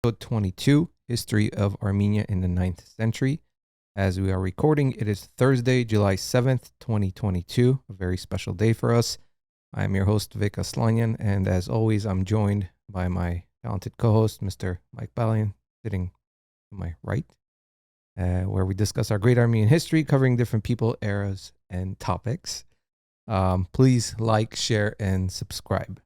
Episode 22, History of Armenia in the 9th Century. As we are recording, it is Thursday, July 7th, 2022, a very special day for us. I am your host, Vik Aslanyan, and as always, I'm joined by my talented co-host, Mr. Mike Balian, sitting to my right, where we discuss our great Armenian history, covering different people, eras, and topics. Please like, share, and subscribe.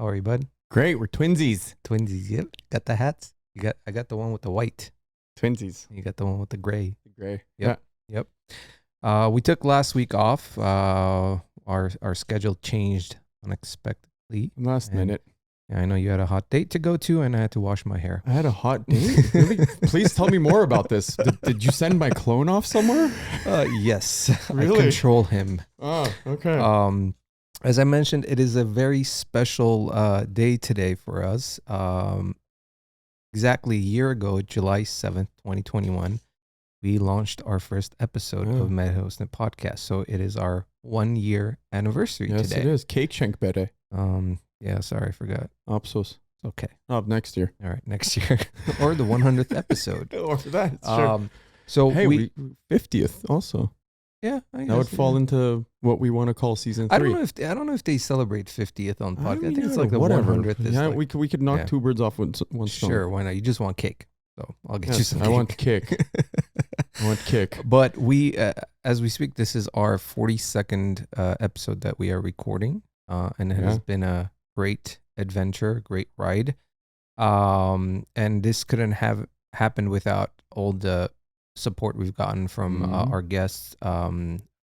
How are you, bud? Great, we're twinsies. Twinsies, yep. Got the hats? I got the one with the white. Twinsies. You got the one with the gray. The gray. Yep. Yeah. Yep. We took last week off. Our schedule changed unexpectedly. Last minute. Yeah, I know you had a hot date to go to, and I had to wash my hair. I had a hot date? Really? Please tell me more about this. Did you send my clone off somewhere? Yes. Really? I control him. Oh, okay. As I mentioned, it is a very special day today for us. Exactly a year ago, July 7th, 2021, we launched our first episode of Herosner podcast. So it is our 1 year anniversary today. Yes, it is. Cake shank bere. Yeah, sorry, I forgot. Opsos. Okay. Next year. All right, next year. Or the 100th episode. Or that, sure. So hey, we 50th also. Yeah, that would fall into what we want to call season 3. I don't know if they celebrate 50th on podcast. I think it's yeah, like the whatever. 100th. Yeah, like, we could knock two birds off with one stone. Sure, why not? You just want cake, so I'll get you some. I want cake. I want cake. But we, as we speak, this is our 42nd episode that we are recording, and it has been a great adventure, great ride. And this couldn't have happened without all the support we've gotten from our guests.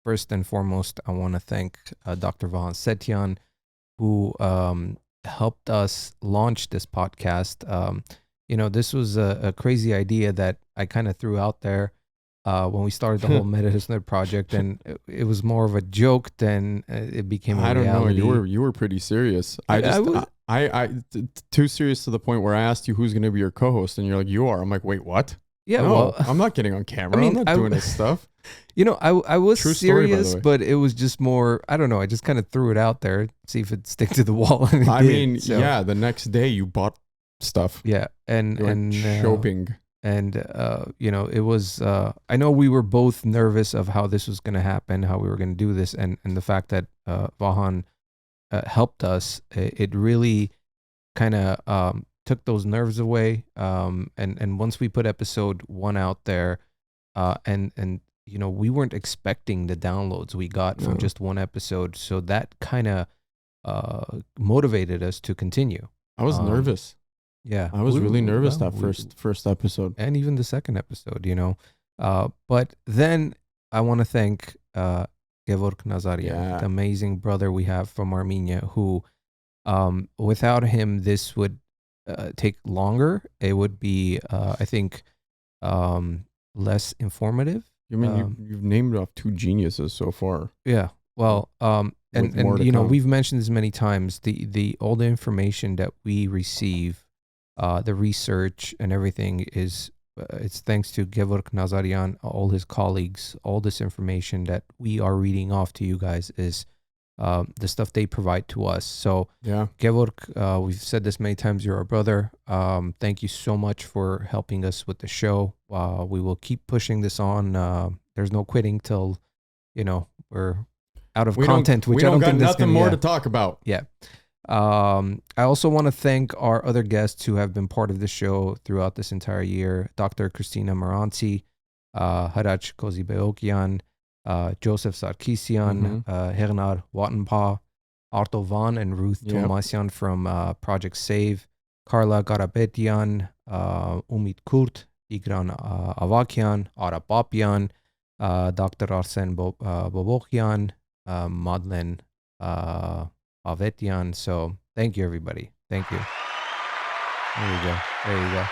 First and foremost, I want to thank Dr. Vahan Setyan, who helped us launch this podcast. This was a crazy idea that I kind of threw out there when we started the whole Herosner project, and it was more of a joke than it became a reality. I don't know. You were pretty serious. I too serious to the point where I asked you who's going to be your co-host, and you're like, you are. I'm like, wait, what? Yeah, no, well, I'm not getting on camera. I'm not doing this stuff. I was True story, serious, but it was just more, I don't know. I just kind of threw it out there, see if it'd stick to the wall. And the next day you bought stuff. Yeah. And shopping. It was, I know we were both nervous of how this was going to happen, how we were going to do this. And the fact that Vahan helped us, it really kind of took those nerves away. And once we put episode 1 out there, we weren't expecting the downloads we got from just one episode. So that kind of motivated us to continue. I was nervous. Yeah. I was really nervous that first episode. And even the second episode, But then I want to thank Gevorg Nazarian, the amazing brother we have from Armenia, who without him, this would take longer. It would be, I think, less informative. You mean you've named off 2 geniuses so far? Yeah. Well, we've mentioned this many times. All the information that we receive, the research and everything is it's thanks to Gevorg Nazarian, all his colleagues. All this information that we are reading off to you guys is the stuff they provide to us. So Gevorg, we've said this many times, you're our brother. Thank you so much for helping us with the show. We will keep pushing this on. There's no quitting till, we're out of content, which I don't think nothing more to talk about. Yeah. I also want to thank our other guests who have been part of the show throughout this entire year. Dr. Christina Moranci, Harach Kozibeokian, Joseph Sarkisian, Hernar Wattenpa, Arto Van and Ruth Tomasian from Project Save, Carla Garabetian, Umit Kurt, Igran Avakian, Ara Papian, Dr. Arsen Bobokian, Madeleine Avetian. So thank you, everybody. Thank you. There you go.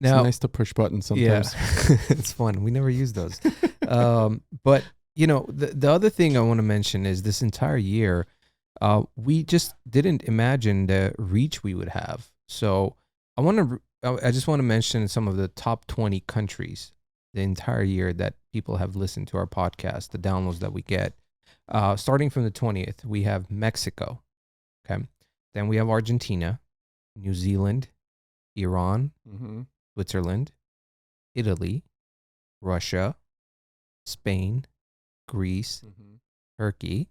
Now, it's nice to push buttons sometimes. Yeah, it's fun. We never use those. But, the other thing I want to mention is this entire year, we just didn't imagine the reach we would have. So I just want to mention some of the top 20 countries the entire year that people have listened to our podcast, the downloads that we get. Starting from the 20th, we have Mexico. Okay. Then we have Argentina. New Zealand, Iran, Mm-hmm. Switzerland, Italy, Russia, Spain, Greece, Mm-hmm. Turkey,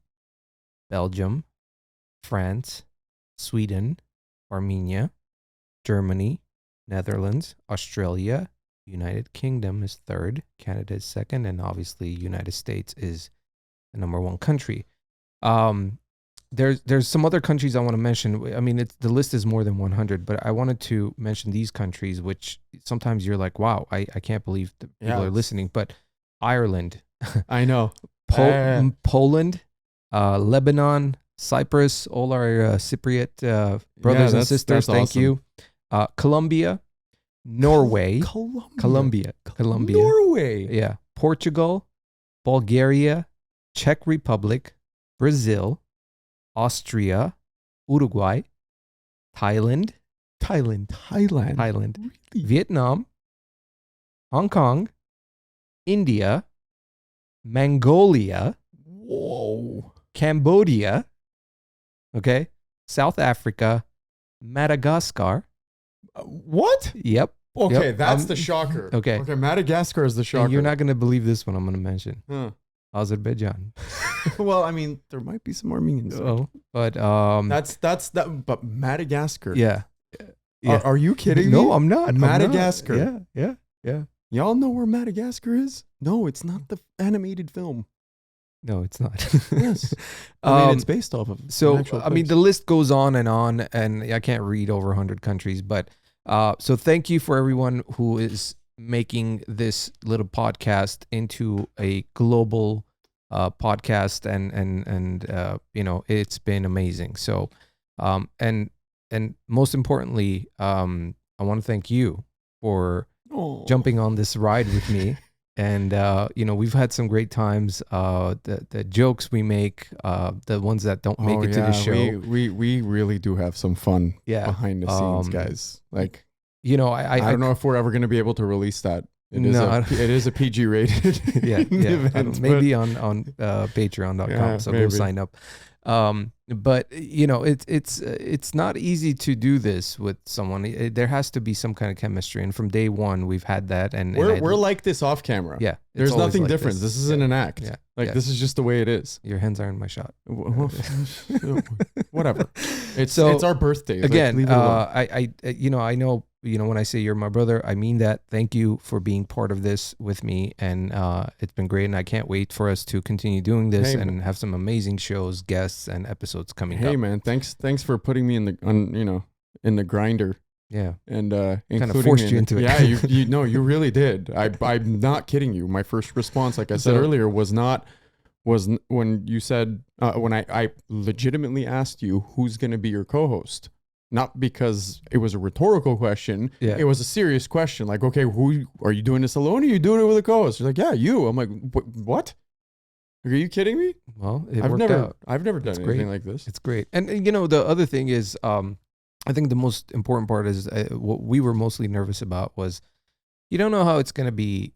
Belgium, France, Sweden, Armenia, Germany, Netherlands, Australia, United Kingdom is third, Canada is second, and obviously United States is the number one country. There's some other countries I want to mention. I mean, the list is more than 100, but I wanted to mention these countries, which sometimes you're like, wow, I can't believe that people are listening. But Ireland, I know, Poland, Lebanon, Cyprus, all our Cypriot brothers and sisters. Thank awesome. you. Colombia, Norway, Colombia, Norway, yeah, Portugal, Bulgaria, Czech Republic, Brazil, Austria, Uruguay, Thailand, Really? Vietnam, Hong Kong, India, Mongolia, Whoa, Cambodia, okay, South Africa, Madagascar. What? Yep. Okay, Yep. that's the shocker. Okay. Madagascar is the shocker. And you're not going to believe this one I'm going to mention. Huh. Azerbaijan. Well, I mean, there might be some Armenians. Oh, but that's that. But Madagascar. Yeah. Are you kidding me? No, I'm not. Madagascar. I'm not. Yeah. Y'all know where Madagascar is? No, it's not the animated film. No, it's not. Yes. I mean, it's based off of. So, I mean, the list goes on, and I can't read over 100 countries, but so thank you for everyone who is making this little podcast into a global podcast, and you know, it's been amazing. So, and most importantly, I want to thank you for jumping on this ride with me. And, you know, we've had some great times. The jokes we make, the ones that don't make it to the show. We really do have some fun behind the scenes, guys. Like, you know, I don't know if we're ever going to be able to release that. It is a PG rated event. Maybe on patreon.com. So go sign up. But you know, it's not easy to do this with someone. There has to be some kind of chemistry, and from day one we've had that. And we're like this off camera. Yeah, there's nothing like different. This isn't an act. Yeah, this is just the way it is. Your hands are in my shot. Whatever. It's our birthday. Again, I know. You know, when I say you're my brother, I mean that. Thank you for being part of this with me, and it's been great. And I can't wait for us to continue doing this and have some amazing shows, guests, and episodes coming up. Hey, man, thanks for putting me in the grinder. Yeah, and kind of forced you into it. Yeah, you really did. I'm not kidding you. My first response, like I said earlier, was when you said when I legitimately asked you who's going to be your co-host. Not because it was a rhetorical question. Yeah. It was a serious question. Like, okay, who are you doing this alone? Or are you doing it with a co-host? You're like, yeah, you. I'm like, what? Are you kidding me? Well, I've never done anything like this. It's great. And you know, the other thing is, I think the most important part is what we were mostly nervous about was you don't know how it's going to be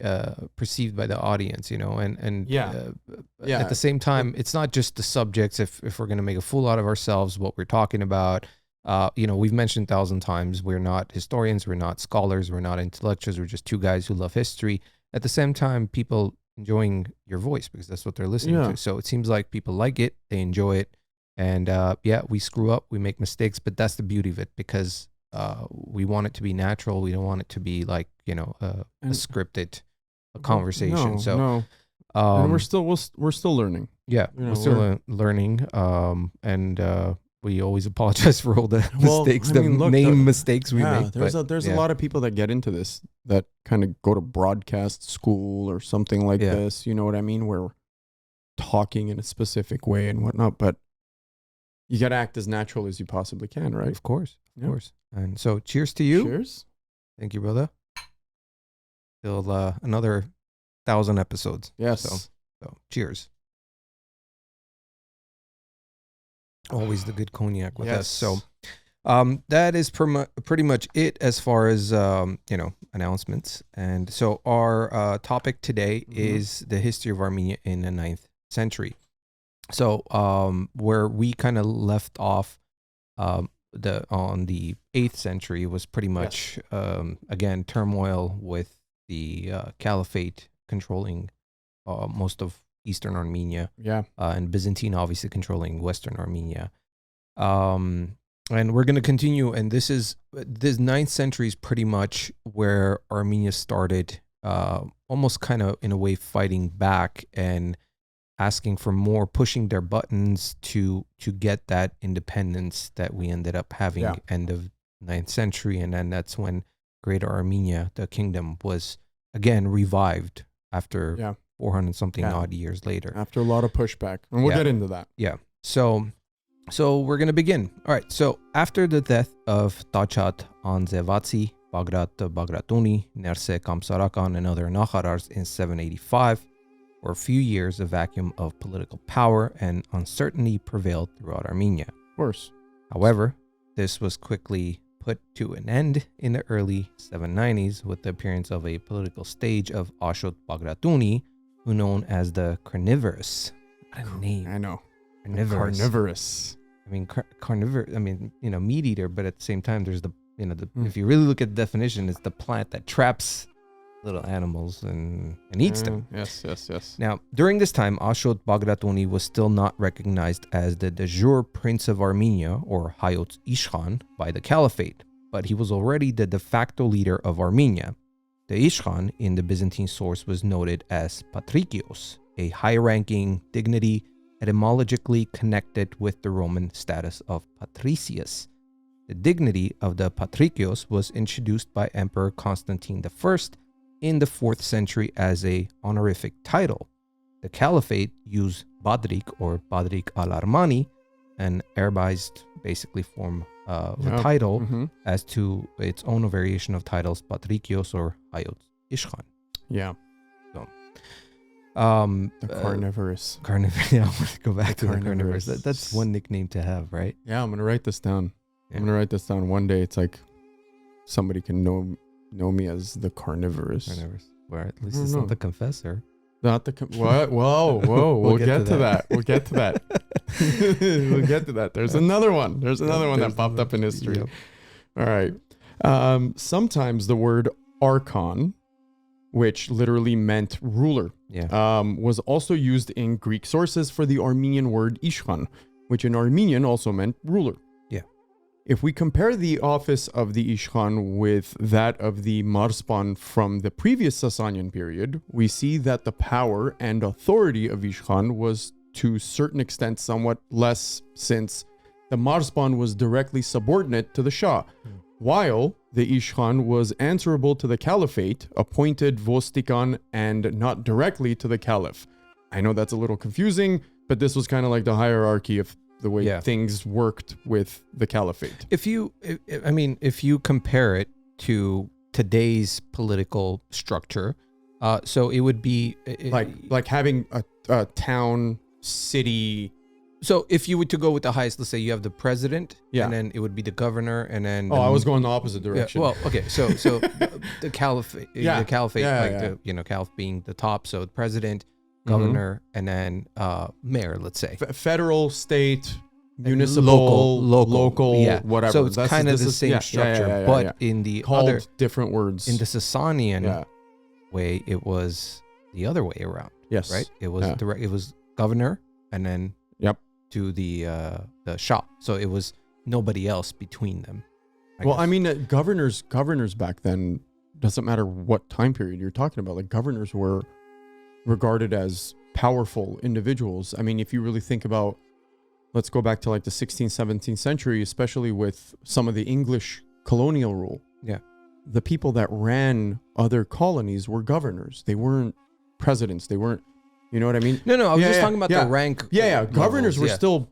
perceived by the audience, you know, and at the same time, it's not just the subjects. If we're going to make a fool out of ourselves, what we're talking about. You know, we've mentioned 1,000 times, we're not historians, we're not scholars, we're not intellectuals, we're just two guys who love history. At the same time, people enjoying your voice because that's what they're listening to. So it seems like people like it, they enjoy it. And we screw up, we make mistakes, but that's the beauty of it because we want it to be natural. We don't want it to be like, you know, a scripted conversation. And we're still learning. Yeah, we're still learning. And we always apologize for all the mistakes, mistakes we make. There's a lot of people that get into this that kind of go to broadcast school or something like this. You know what I mean? Where we're talking in a specific way and whatnot, but you got to act as natural as you possibly can, right? Of course. And so cheers to you. Cheers. Thank you, brother. Till another 1,000 episodes. Yes. So cheers. Always the good cognac with us. So that is pretty much it as far as, announcements. And so our topic today is the history of Armenia in the 9th century. So where we kind of left off on the 8th century was pretty much again turmoil with the caliphate controlling most of Eastern Armenia. And Byzantine obviously controlling Western Armenia. And we're going to continue, and this 9th century is pretty much where Armenia started almost kind of in a way fighting back and asking for more, pushing their buttons to get that independence that we ended up having end of 9th century. And then that's when Greater Armenia, the kingdom, was again revived after 400 something odd years later. After a lot of pushback. And we'll get into that. Yeah. So we're going to begin. All right. So after the death of Tachat Anzevatsi, Bagratuni, Nerse Kamsarakan, and other Nakharars in 785, for a few years, a vacuum of political power and uncertainty prevailed throughout Armenia. Of course. However, this was quickly put to an end in the early 790s with the appearance of a political stage of Ashot Bagratuni, who known as the Carnivorous. What a name. I know. Carnivorous. I mean, carnivore. I mean, meat eater, but at the same time, there's if you really look at the definition, it's the plant that traps little animals and eats them. Yes. Now, during this time, Ashot Bagratuni was still not recognized as the de jure Prince of Armenia, or Hayot Ishkhan, by the caliphate, but he was already the de facto leader of Armenia. The Ishkhan in the Byzantine source was noted as Patrikios, a high-ranking dignity etymologically connected with the Roman status of patricius. The dignity of the Patrikios was introduced by Emperor Constantine I in the 4th century as a honorific title. The caliphate used Badrik or Badrik al-Armani, an Arabized basically form of a title, as to its own variation of titles, Patrikios or Hayot Ishkhan. Yeah. The carnivorous. Yeah, I want to go back to the carnivorous. That's one nickname to have, right? Yeah, I'm going to write this down. I'm going to write this down. One day it's like somebody can know me as the carnivorous. Well, at least it's not the confessor. Not the what? Whoa. We'll get to that. We'll get to that. We'll get to that. There's another one. There's another one that popped up in history. Yep. All right. Sometimes the word archon, which literally meant ruler, was also used in Greek sources for the Armenian word ishkhan, which in Armenian also meant ruler. Yeah. If we compare the office of the ishkhan with that of the marspan from the previous Sasanian period, we see that the power and authority of ishkhan was to a certain extent somewhat less, since the marspan was directly subordinate to the Shah, while the ishkhan was answerable to the caliphate, appointed vostikan, and not directly to the caliph. I know that's a little confusing, but this was kind of like the hierarchy of the way things worked with the caliphate. If you compare it to today's political structure, so it would be like having a town, city. So if you were to go with the highest, let's say you have the president, and then it would be the governor, and then I was going the opposite direction. Yeah, well, okay, so the caliphate, caliph being the top, so the president, governor, and then mayor, let's say. Federal, state, municipal, local, whatever. So it's kind of the same structure, but in the called other different words. In the Sasanian way, it was the other way around. Yes, right. It was direct. It was governor, and then to the Shah. So it was nobody else between them. I mean, governors back then, doesn't matter what time period you're talking about. Like, governors were regarded as powerful individuals. I mean, if you really think about, let's go back to like the 16th, 17th century, especially with some of the English colonial rule. Yeah. The people that ran other colonies were governors. They weren't presidents. They weren't, you know what I mean? No, I was just talking about the rank. Governors were still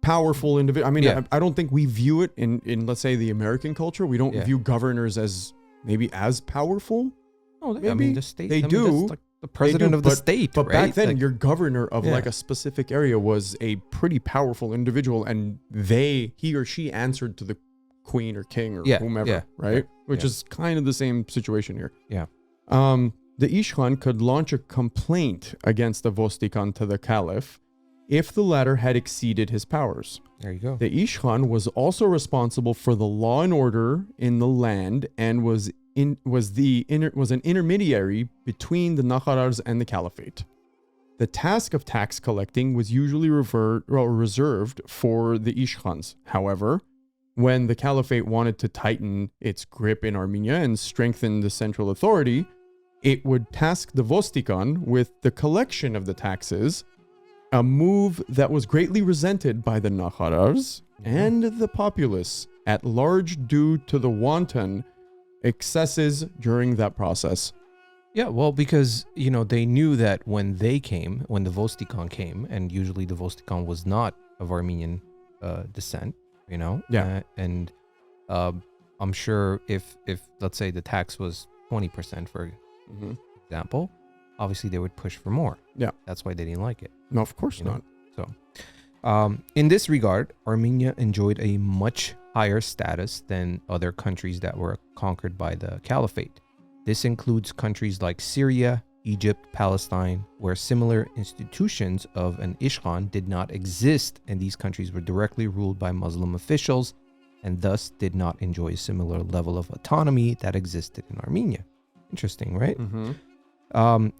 powerful individuals. I mean, I don't think we view it in, let's say, the American culture. We don't view governors as maybe as powerful. Oh, maybe. I mean, the state. They do. Like the president of the state, but right? Back then, your governor of like a specific area was a pretty powerful individual, and he or she answered to the queen or king or whomever, right? Which is kind of the same situation here. Yeah. The ishkhan could launch a complaint against the vostikan to the caliph if the latter had exceeded his powers. There you go. The Ishkhan was also responsible for the law and order in the land and was an intermediary between the Nakharars and the caliphate. The task of tax collecting was usually reserved for the Ishkhans. However, when the caliphate wanted to tighten its grip in Armenia and strengthen the central authority, it would task the Vostikan with the collection of the taxes, a move that was greatly resented by the Nakharars and the populace at large due to the wanton excesses during that process. Yeah, well, because, they knew that when the Vostikan came, and usually the Vostikan was not of Armenian descent, and I'm sure if let's say the tax was 20%, for example, obviously they would push for more. Yeah. That's why they didn't like it. No, of course not. So, in this regard, Armenia enjoyed a much higher status than other countries that were conquered by the caliphate. This includes countries like Syria, Egypt, Palestine, where similar institutions of an Ishkhan did not exist, and these countries were directly ruled by Muslim officials and thus did not enjoy a similar level of autonomy that existed in Armenia. Interesting, right?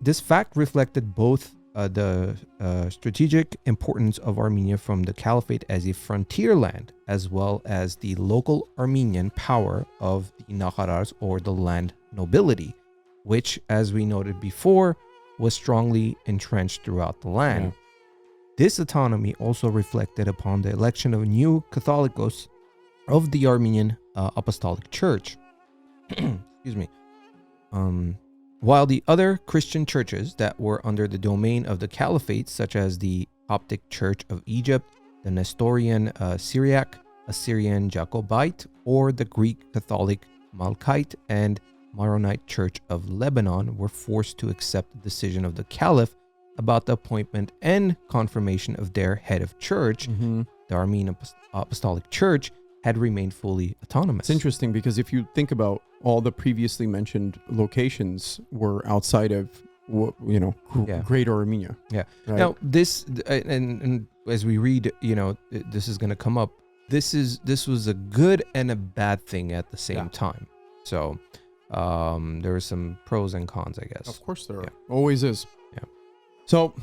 This fact reflected both the strategic importance of Armenia from the caliphate as a frontier land, as well as the local Armenian power of the Nakharars, or the land nobility, which, as we noted before, was strongly entrenched throughout the land. Yeah. This autonomy also reflected upon the election of new Catholicos of the Armenian Apostolic Church. Excuse me. While the other Christian churches that were under the domain of the caliphate, such as the Coptic Church of Egypt, the Nestorian Syriac, Assyrian Jacobite, or the Greek Catholic Malkite and Maronite Church of Lebanon, were forced to accept the decision of the caliph about the appointment and confirmation of their head of church. The Armenian Apostolic Church had remained fully autonomous. It's interesting because if you think about all the previously mentioned locations were outside of, Greater Armenia. Yeah. Right? Now, this, and as we read, this is going to come up. This was a good and a bad thing at the same time. So there are some pros and cons, I guess. Of course there are. Always is. Yeah. So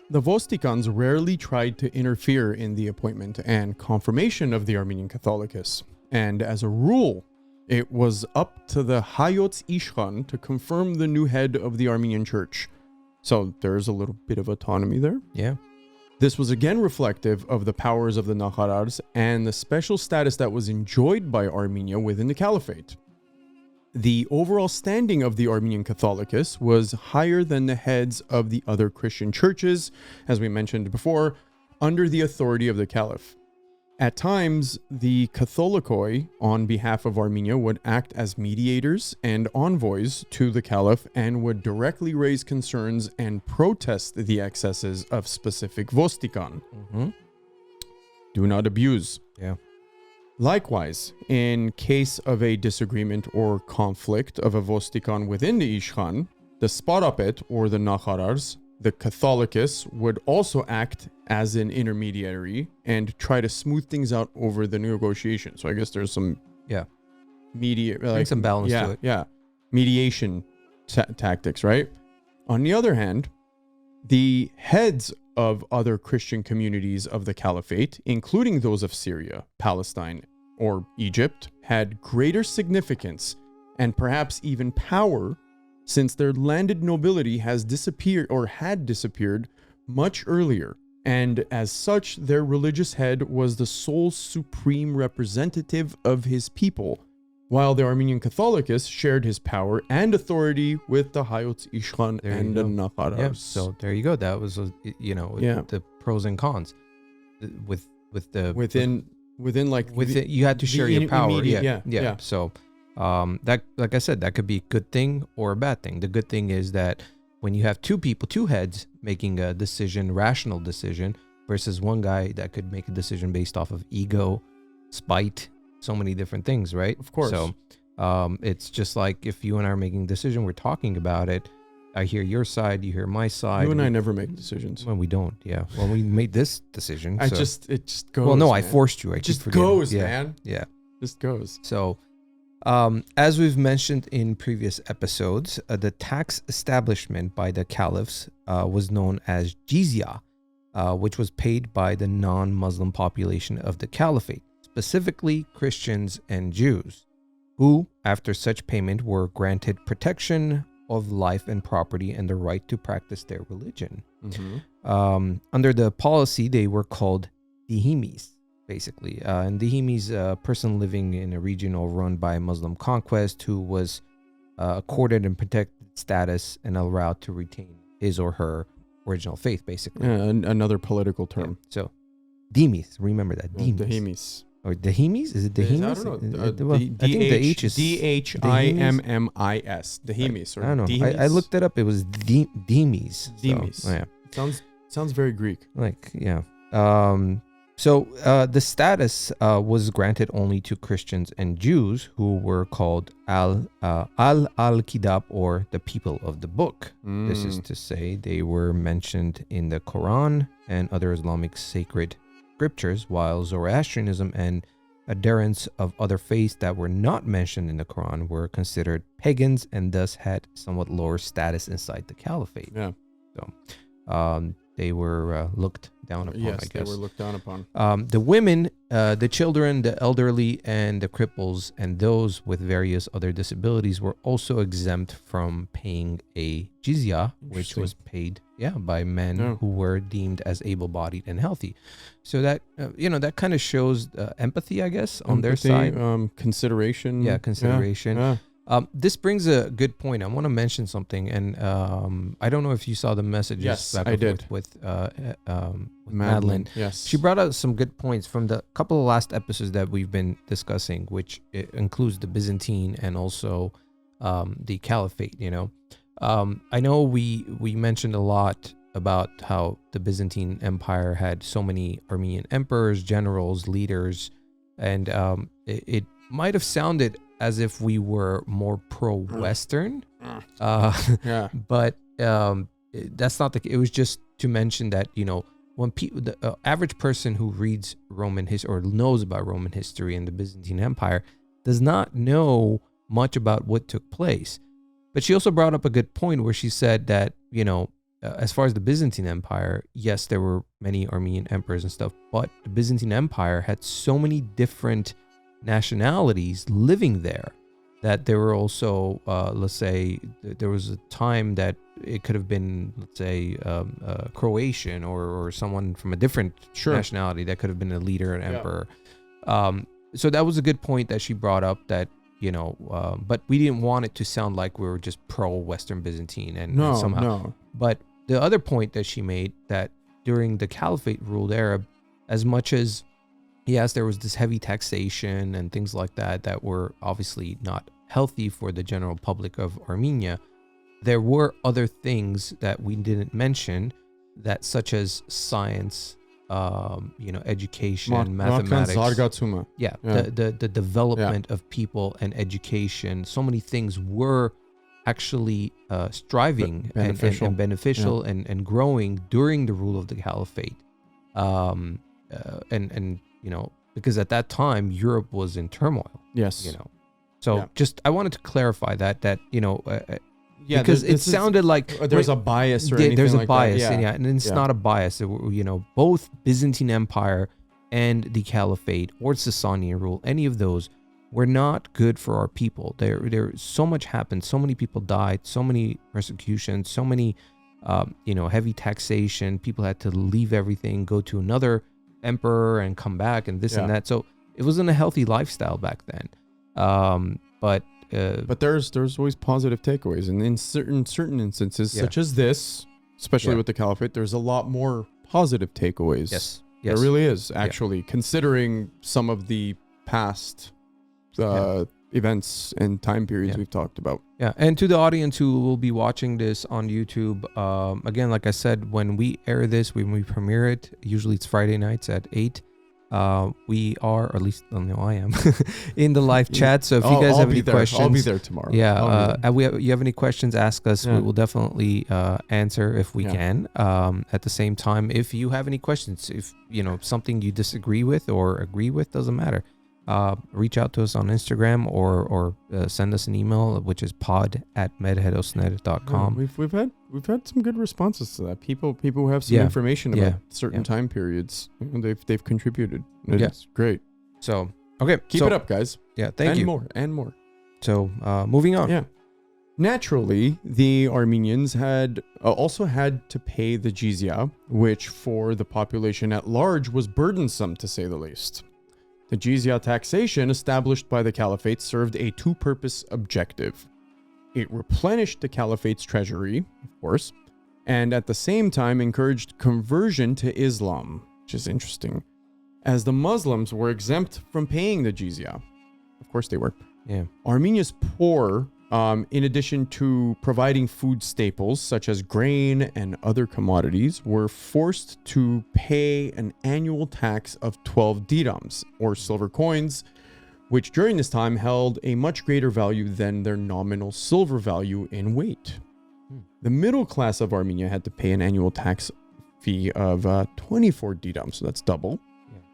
the Vostikans rarely tried to interfere in the appointment and confirmation of the Armenian Catholicos. And as a rule, it was up to the Hayots Ishkhan to confirm the new head of the Armenian Church. So there's a little bit of autonomy there. Yeah. This was again reflective of the powers of the Nakharars and the special status that was enjoyed by Armenia within the caliphate. The overall standing of the Armenian Catholicos was higher than the heads of the other Christian churches, as we mentioned before, under the authority of the caliph. At times, the Catholicoi on behalf of Armenia would act as mediators and envoys to the caliph and would directly raise concerns and protest the excesses of specific Vostikan. Do not abuse. Yeah. Likewise, in case of a disagreement or conflict of a Vostikan within the Ishkhan, the Sparapet, or the Nakharars, the Catholicos, would also act as an intermediary and try to smooth things out over the negotiation. So I guess there's some some balance to it. Yeah, mediation tactics, right? On the other hand, the heads of other Christian communities of the caliphate, including those of Syria, Palestine, or Egypt, had greater significance and perhaps even power, since their landed nobility had disappeared much earlier, and as such their religious head was the sole supreme representative of his people, while the Armenian Catholicos shared his power and authority with the Hayots Ishkhan and the Nakharars. Yeah, so there you go. That was the pros and cons you had to share your power. Yeah. So that, like I said, that could be a good thing or a bad thing. The good thing is that when you have two heads making a rational decision, versus one guy that could make a decision based off of ego, spite, so many different things, right? Of course. So it's just like if you and I are making a decision, we're talking about it. I hear your side, you hear my side. You and I never make decisions. Well, we don't. Yeah. Well, we made this decision. It just goes. Well, no, I man. forced you. It just goes, man. Yeah. Just goes. So, as we've mentioned in previous episodes, the tax establishment by the caliphs was known as jizya, which was paid by the non-Muslim population of the caliphate, specifically Christians and Jews, who, after such payment, were granted protection of life and property and the right to practice their religion. Mm-hmm. Under the policy, they were called dhimis, basically. And dhimis, a person living in a region overrun by Muslim conquest who was accorded and protected status and allowed to retain his or her original faith, basically. Yeah, another political term. Yeah. So, dhimis, remember that. Dhimis. Or dhimis? Is it dhimis? I don't know. I think the H is Dhimmis. Dhimis. I don't know. I looked it up. It was dhimis. Dhimis. So, yeah. Sounds very Greek. Like, yeah. So the status was granted only to Christians and Jews who were called al-Kitab, or the people of the book. This is to say they were mentioned in the Quran and other Islamic sacred scriptures, while Zoroastrianism and adherents of other faiths that were not mentioned in the Quran were considered pagans and thus had somewhat lower status inside the caliphate. Yeah. So they were looked down upon, yes, I guess. they were looked down upon. The women, the children, the elderly, and the cripples, and those with various other disabilities were also exempt from paying a jizya, which was paid, by men who were deemed as able-bodied and healthy. So that, that kind of shows empathy, I guess, on their side. Consideration. Yeah, consideration. Yeah. This brings a good point. I want to mention something, and I don't know if you saw the messages. Yes, back I and did. With Madeline. Yes, she brought out some good points from the couple of last episodes that we've been discussing, which includes the Byzantine and also the caliphate. I know we mentioned a lot about how the Byzantine Empire had so many Armenian emperors, generals, leaders, and it might have sounded as if we were more pro-Western, but that's not the case. It was just to mention that, when the average person who reads Roman history or knows about Roman history and the Byzantine Empire does not know much about what took place. But she also brought up a good point where she said that, as far as the Byzantine Empire, yes, there were many Armenian emperors and stuff, but the Byzantine Empire had so many different nationalities living there that there were also, let's say, there was a time that it could have been, let's say, Croatian or someone from a different nationality that could have been a leader, an emperor. So that was a good point that she brought up, that but we didn't want it to sound like we were just pro-Western Byzantine and somehow. No. But the other point that she made, that during the caliphate ruled era, as much as yes, there was this heavy taxation and things like that were obviously not healthy for the general public of Armenia, there were other things that we didn't mention, that such as science, education, mathematics. The development of people and education. So many things were actually striving and beneficial and growing during the rule of the caliphate. Because at that time Europe was in turmoil. Yes. Just I wanted to clarify that because it sounded like there's a bias or anything there's a like bias, that. and it's not a bias. Both Byzantine Empire and the caliphate or Sasanian rule, any of those were not good for our people. There so much happened, so many people died, so many persecutions, so many heavy taxation. People had to leave everything, go to another emperor and come back and this and that. So it wasn't a healthy lifestyle back then. But there's always positive takeaways, and in certain instances, such as this, especially with the caliphate, there's a lot more positive takeaways. Yes. There really is, actually, considering some of the past events and time periods we've talked about. Yeah, and to the audience who will be watching this on YouTube, again, like I said, when we air this, when we premiere it, usually it's Friday nights at 8. We are, or at least I am, in the live chat. So if you guys have any questions, I'll be there tomorrow. Yeah, you have any questions, ask us. We will definitely answer if we can. At the same time, if you have any questions, if something you disagree with or agree with, doesn't matter. Reach out to us on Instagram or send us an email, which is pod@medherosner.com. We've had some good responses to that. People who have some information about certain time periods, they've contributed. It's great. So okay, keep it up, guys. Yeah, thank you. And more. So moving on. Yeah. Naturally, the Armenians had also had to pay the jizya, which for the population at large was burdensome, to say the least. The jizya taxation established by the caliphate served a two-purpose objective. It replenished the caliphate's treasury, of course, and at the same time encouraged conversion to Islam, which is interesting, as the Muslims were exempt from paying the jizya. Of course they were. Yeah. Armenia's poor, in addition to providing food staples such as grain and other commodities, were forced to pay an annual tax of 12 dirhams, or silver coins, which during this time held a much greater value than their nominal silver value in weight. The middle class of Armenia had to pay an annual tax fee of 24 dirhams, so that's double.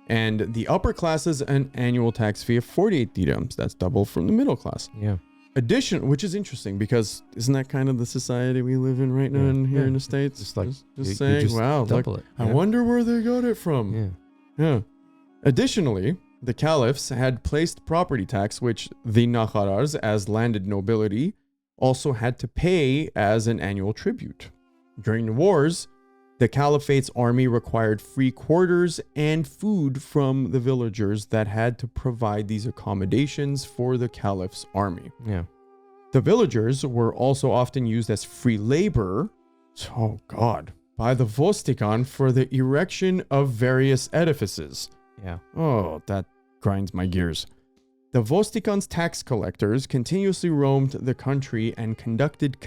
And the upper classes an annual tax fee of 48 dirhams, that's double from the middle class. Yeah. Which is interesting because isn't that kind of the society we live in right now here in the States? Just like just saying, wow, like, I wonder where they got it from. Yeah. Additionally, the caliphs had placed property tax, which the nakharars, as landed nobility, also had to pay as an annual tribute. During the wars, the caliphate's army required free quarters and food from the villagers that had to provide these accommodations for the caliph's army. Yeah. The villagers were also often used as free labor, by the Vostikon for the erection of various edifices. Yeah. Oh, that grinds my gears. The Vostikon's tax collectors continuously roamed the country and conducted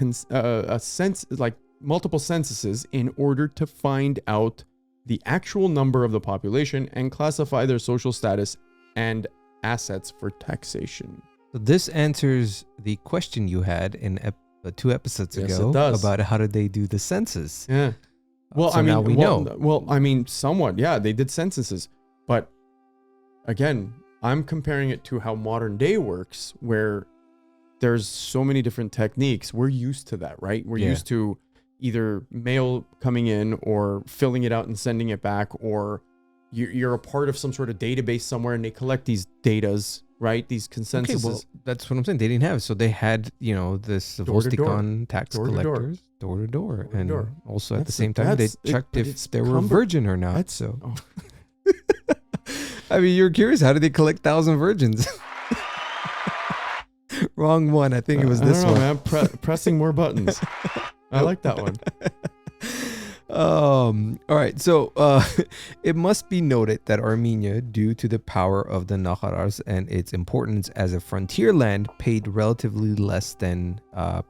multiple censuses in order to find out the actual number of the population and classify their social status and assets for taxation. So this answers the question you had in 2 episodes ago about how did they do the census. Yeah. Well, so now we know. Well, I mean, somewhat. Yeah, they did censuses. But again, I'm comparing it to how modern day works, where there's so many different techniques. We're used to that, right? We're used to either mail coming in or filling it out and sending it back, or you're a part of some sort of database somewhere and they collect these datas, right? These consensuses. Okay, well, that's what I'm saying. They didn't have it. So they had, this Vostikon tax collectors door to door. And also at the same time, they checked if they were virgin or not. I mean, you're curious, how did they collect 1,000 virgins? Wrong one. I think it was this one. Man. Pressing more buttons. I like that one. All right. So it must be noted that Armenia, due to the power of the nakharars and its importance as a frontier land, paid relatively less than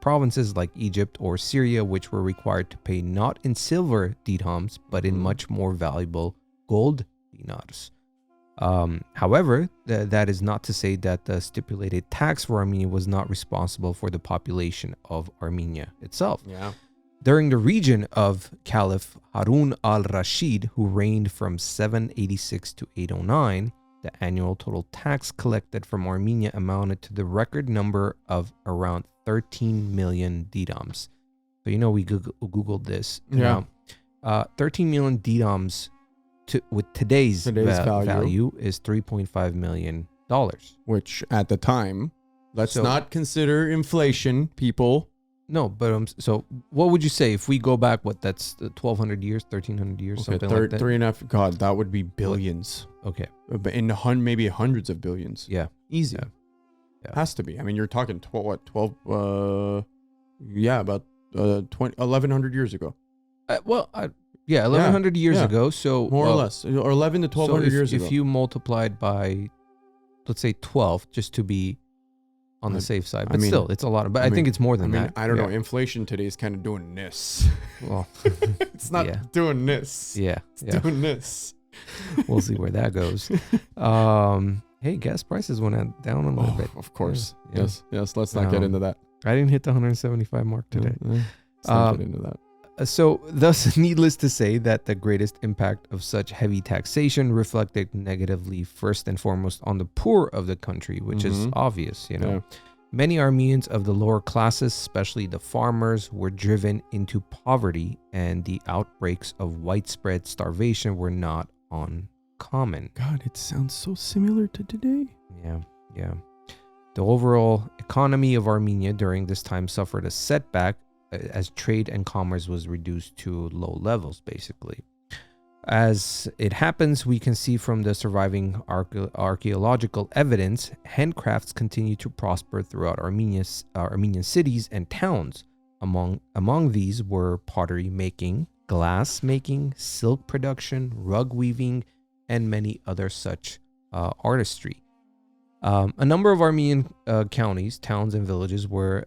provinces like Egypt or Syria, which were required to pay not in silver dirhams, but in much more valuable gold dinars. However, that is not to say that the stipulated tax for Armenia was not responsible for the population of Armenia itself. Yeah. During the region of Caliph Harun al-Rashid, who reigned from 786 to 809, the annual total tax collected from Armenia amounted to the record number of around 13 million dirhams. So, we Googled this. Yeah. 13 million dirhams with today's value is $3.5 million. Which at the time, let's not consider inflation, people. No, but so what would you say if we go back? That's 1,200 years, 1,300 years, something like that. 3.5. God, that would be billions. Okay, maybe hundreds of billions. Yeah, easy. Yeah. Has to be. I mean, you're talking 12. About 1,100 years ago. 1,100 years ago. So more or less, or 11 to 1,200 years ago. If you multiplied by, let's say 12, just to be on the safe side, but still, it's a lot. But I think it's more than that. I don't know. Inflation today is kind of doing this. Well, it's not doing this. Yeah, it's doing this. We'll see where that goes. Hey, gas prices went down a little bit. Of course. Yeah. Yes. Let's not get into that. I didn't hit the 175 mark today. Let's not get into that. So, thus, needless to say that the greatest impact of such heavy taxation reflected negatively, first and foremost, on the poor of the country, which is obvious, you know. Yeah. Many Armenians of the lower classes, especially the farmers, were driven into poverty, and the outbreaks of widespread starvation were not uncommon. God, it sounds so similar to today. Yeah. The overall economy of Armenia during this time suffered a setback as trade and commerce was reduced to low levels, basically. As it happens, we can see from the surviving archaeological evidence, handcrafts continue to prosper throughout Armenian cities and towns. Among these were pottery making, glass making, silk production, rug weaving, and many other such artistry. A number of Armenian counties, towns, and villages were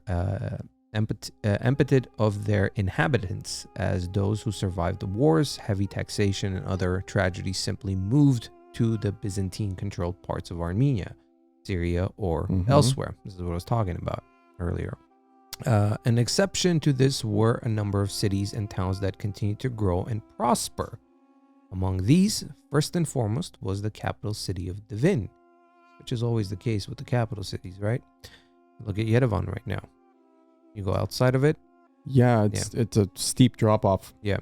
emptied of their inhabitants, as those who survived the wars, heavy taxation, and other tragedies simply moved to the Byzantine-controlled parts of Armenia, Syria, or elsewhere. This is what I was talking about earlier. An exception to this were a number of cities and towns that continued to grow and prosper. Among these, first and foremost, was the capital city of Divin, which is always the case with the capital cities, right? Look at Yerevan right now. You go outside of it. Yeah, it's a steep drop off. Yeah.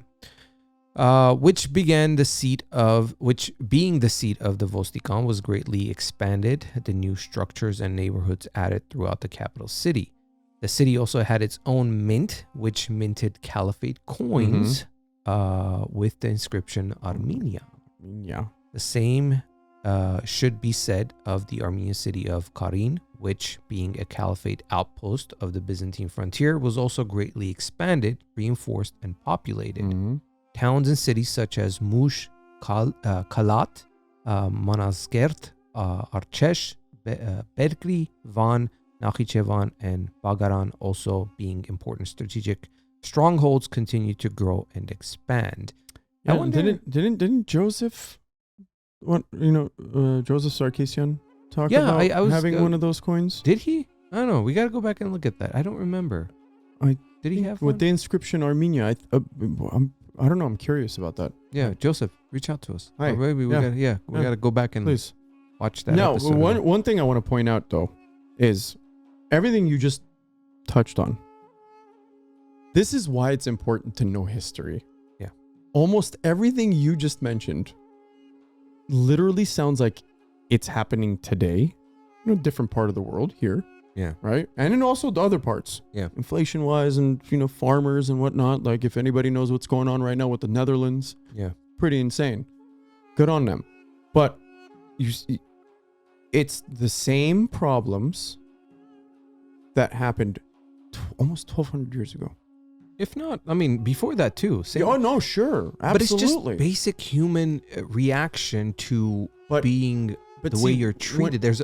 Which being the seat of the Vostikan was greatly expanded, the new structures and neighborhoods added throughout the capital city. The city also had its own mint, which minted caliphate coins with the inscription Armenia. Yeah. The same should be said of the Armenian city of Karin, which, being a caliphate outpost of the Byzantine frontier, was also greatly expanded, reinforced, and populated. Towns and cities such as Mush, Kalat, Manasgert, Archesh, Berkli, Van, Nakhichevan, and Bagaran, also being important strategic strongholds, continue to grow and expand. Yeah, didn't Joseph, Joseph Sarkisian talk about having one of those coins? Did he? I don't know. We got to go back and look at that. I don't remember. Did he have one? With the inscription Armenia, I don't know. I'm curious about that. Yeah, Joseph, reach out to us. Hi. Maybe we got to go back and watch that. Now, episode. one thing I want to point out though is everything you just touched on. This is why it's important to know history. Yeah. Almost everything you just mentioned literally sounds like it's happening today in a different part of the world here. Yeah. Right. And in also the other parts. Yeah. Inflation wise and, farmers and whatnot. Like if anybody knows what's going on right now with the Netherlands. Yeah. Pretty insane. Good on them. But you see, it's the same problems that happened almost 1,200 years ago. If not, I mean, before that too. Oh, no, sure. Absolutely. But it's just basic human reaction to being the way you're treated. There's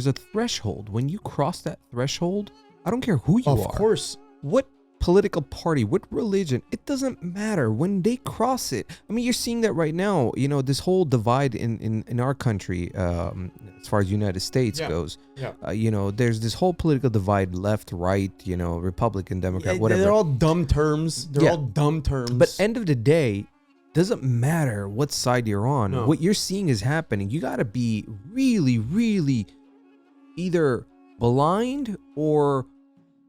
a threshold. When you cross that threshold, I don't care who you are. Of course. What political party, what religion, it doesn't matter. When they cross it, I mean, you're seeing that right now, this whole divide in our country, as far as United States goes. Yeah. There's this whole political divide, left, right, Republican, Democrat, whatever. They're all dumb terms. But end of the day, doesn't matter what side you're on. No. What you're seeing is happening. You got to be really, really either blind or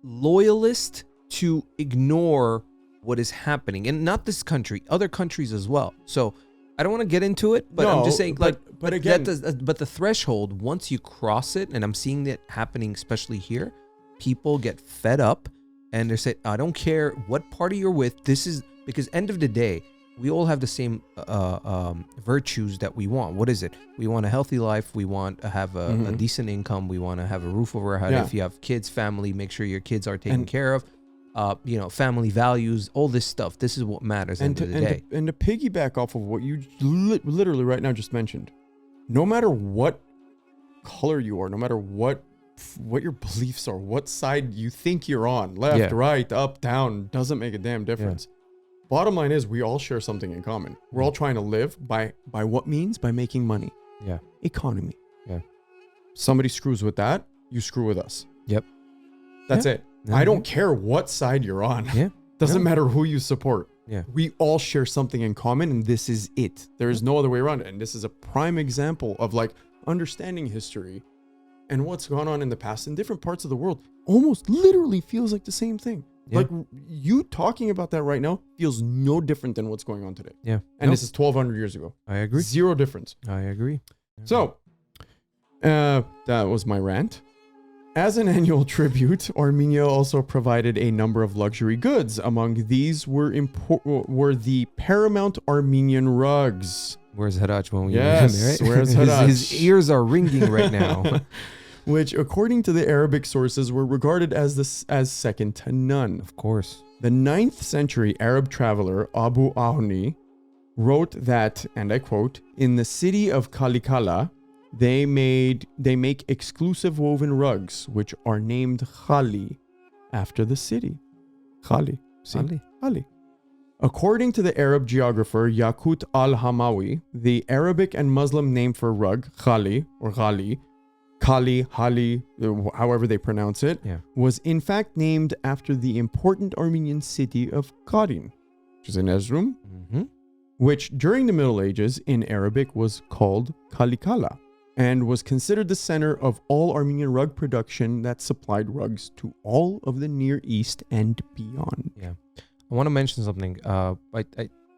loyalist to ignore what is happening, and not this country, other countries as well. So I don't want to get into it, but I'm just saying, but again, but the threshold, once you cross it, and I'm seeing that happening, especially here, people get fed up, and they say, I don't care what party you're with. This is because end of the day, we all have the same virtues that we want. What is it? We want a healthy life. We want to have a decent income. We want to have a roof over our head. If you have kids, family, make sure your kids are taken care of. Family values, all this stuff. This is what matters at the end of the day. And to piggyback off of what you literally right now just mentioned, no matter what color you are, no matter what your beliefs are, what side you think you're on, left, right, up, down, doesn't make a damn difference. bottom line is we all share something in common. We're all trying to live by what means? By making money. Yeah. Economy. Yeah. Somebody screws with that, you screw with us. Yep. That's it. I don't care what side you're on. Yeah. Doesn't matter who you support. Yeah. We all share something in common, and this is it. There is no other way around it. And this is a prime example of like understanding history and what's gone on in the past in different parts of the world. Almost literally feels like the same thing. Yeah. Like you talking about that right now feels no different than what's going on today. Yeah. And this is 1,200 years ago. I agree. Zero difference. I agree. So, that was my rant. As an annual tribute, Armenia also provided a number of luxury goods. Among these were the paramount Armenian rugs. Where's Harach when we yes, right? Where's Harach? His ears are ringing right now. Which, according to the Arabic sources, were regarded as second to none. Of course. The 9th century Arab traveler Abu Ahni wrote that, and I quote, "In the city of Kalikala, they make exclusive woven rugs, which are named Khali, after the city." Khali. See? Khali. According to the Arab geographer Yaqut al-Hamawi, the Arabic and Muslim name for rug, Khali or Ghali, Kali, Hali, however they pronounce it, was in fact named after the important Armenian city of Karin, which is in Erzurum, which during the Middle Ages in Arabic was called Kalikala, and was considered the center of all Armenian rug production that supplied rugs to all of the Near East and beyond. Yeah. I want to mention something.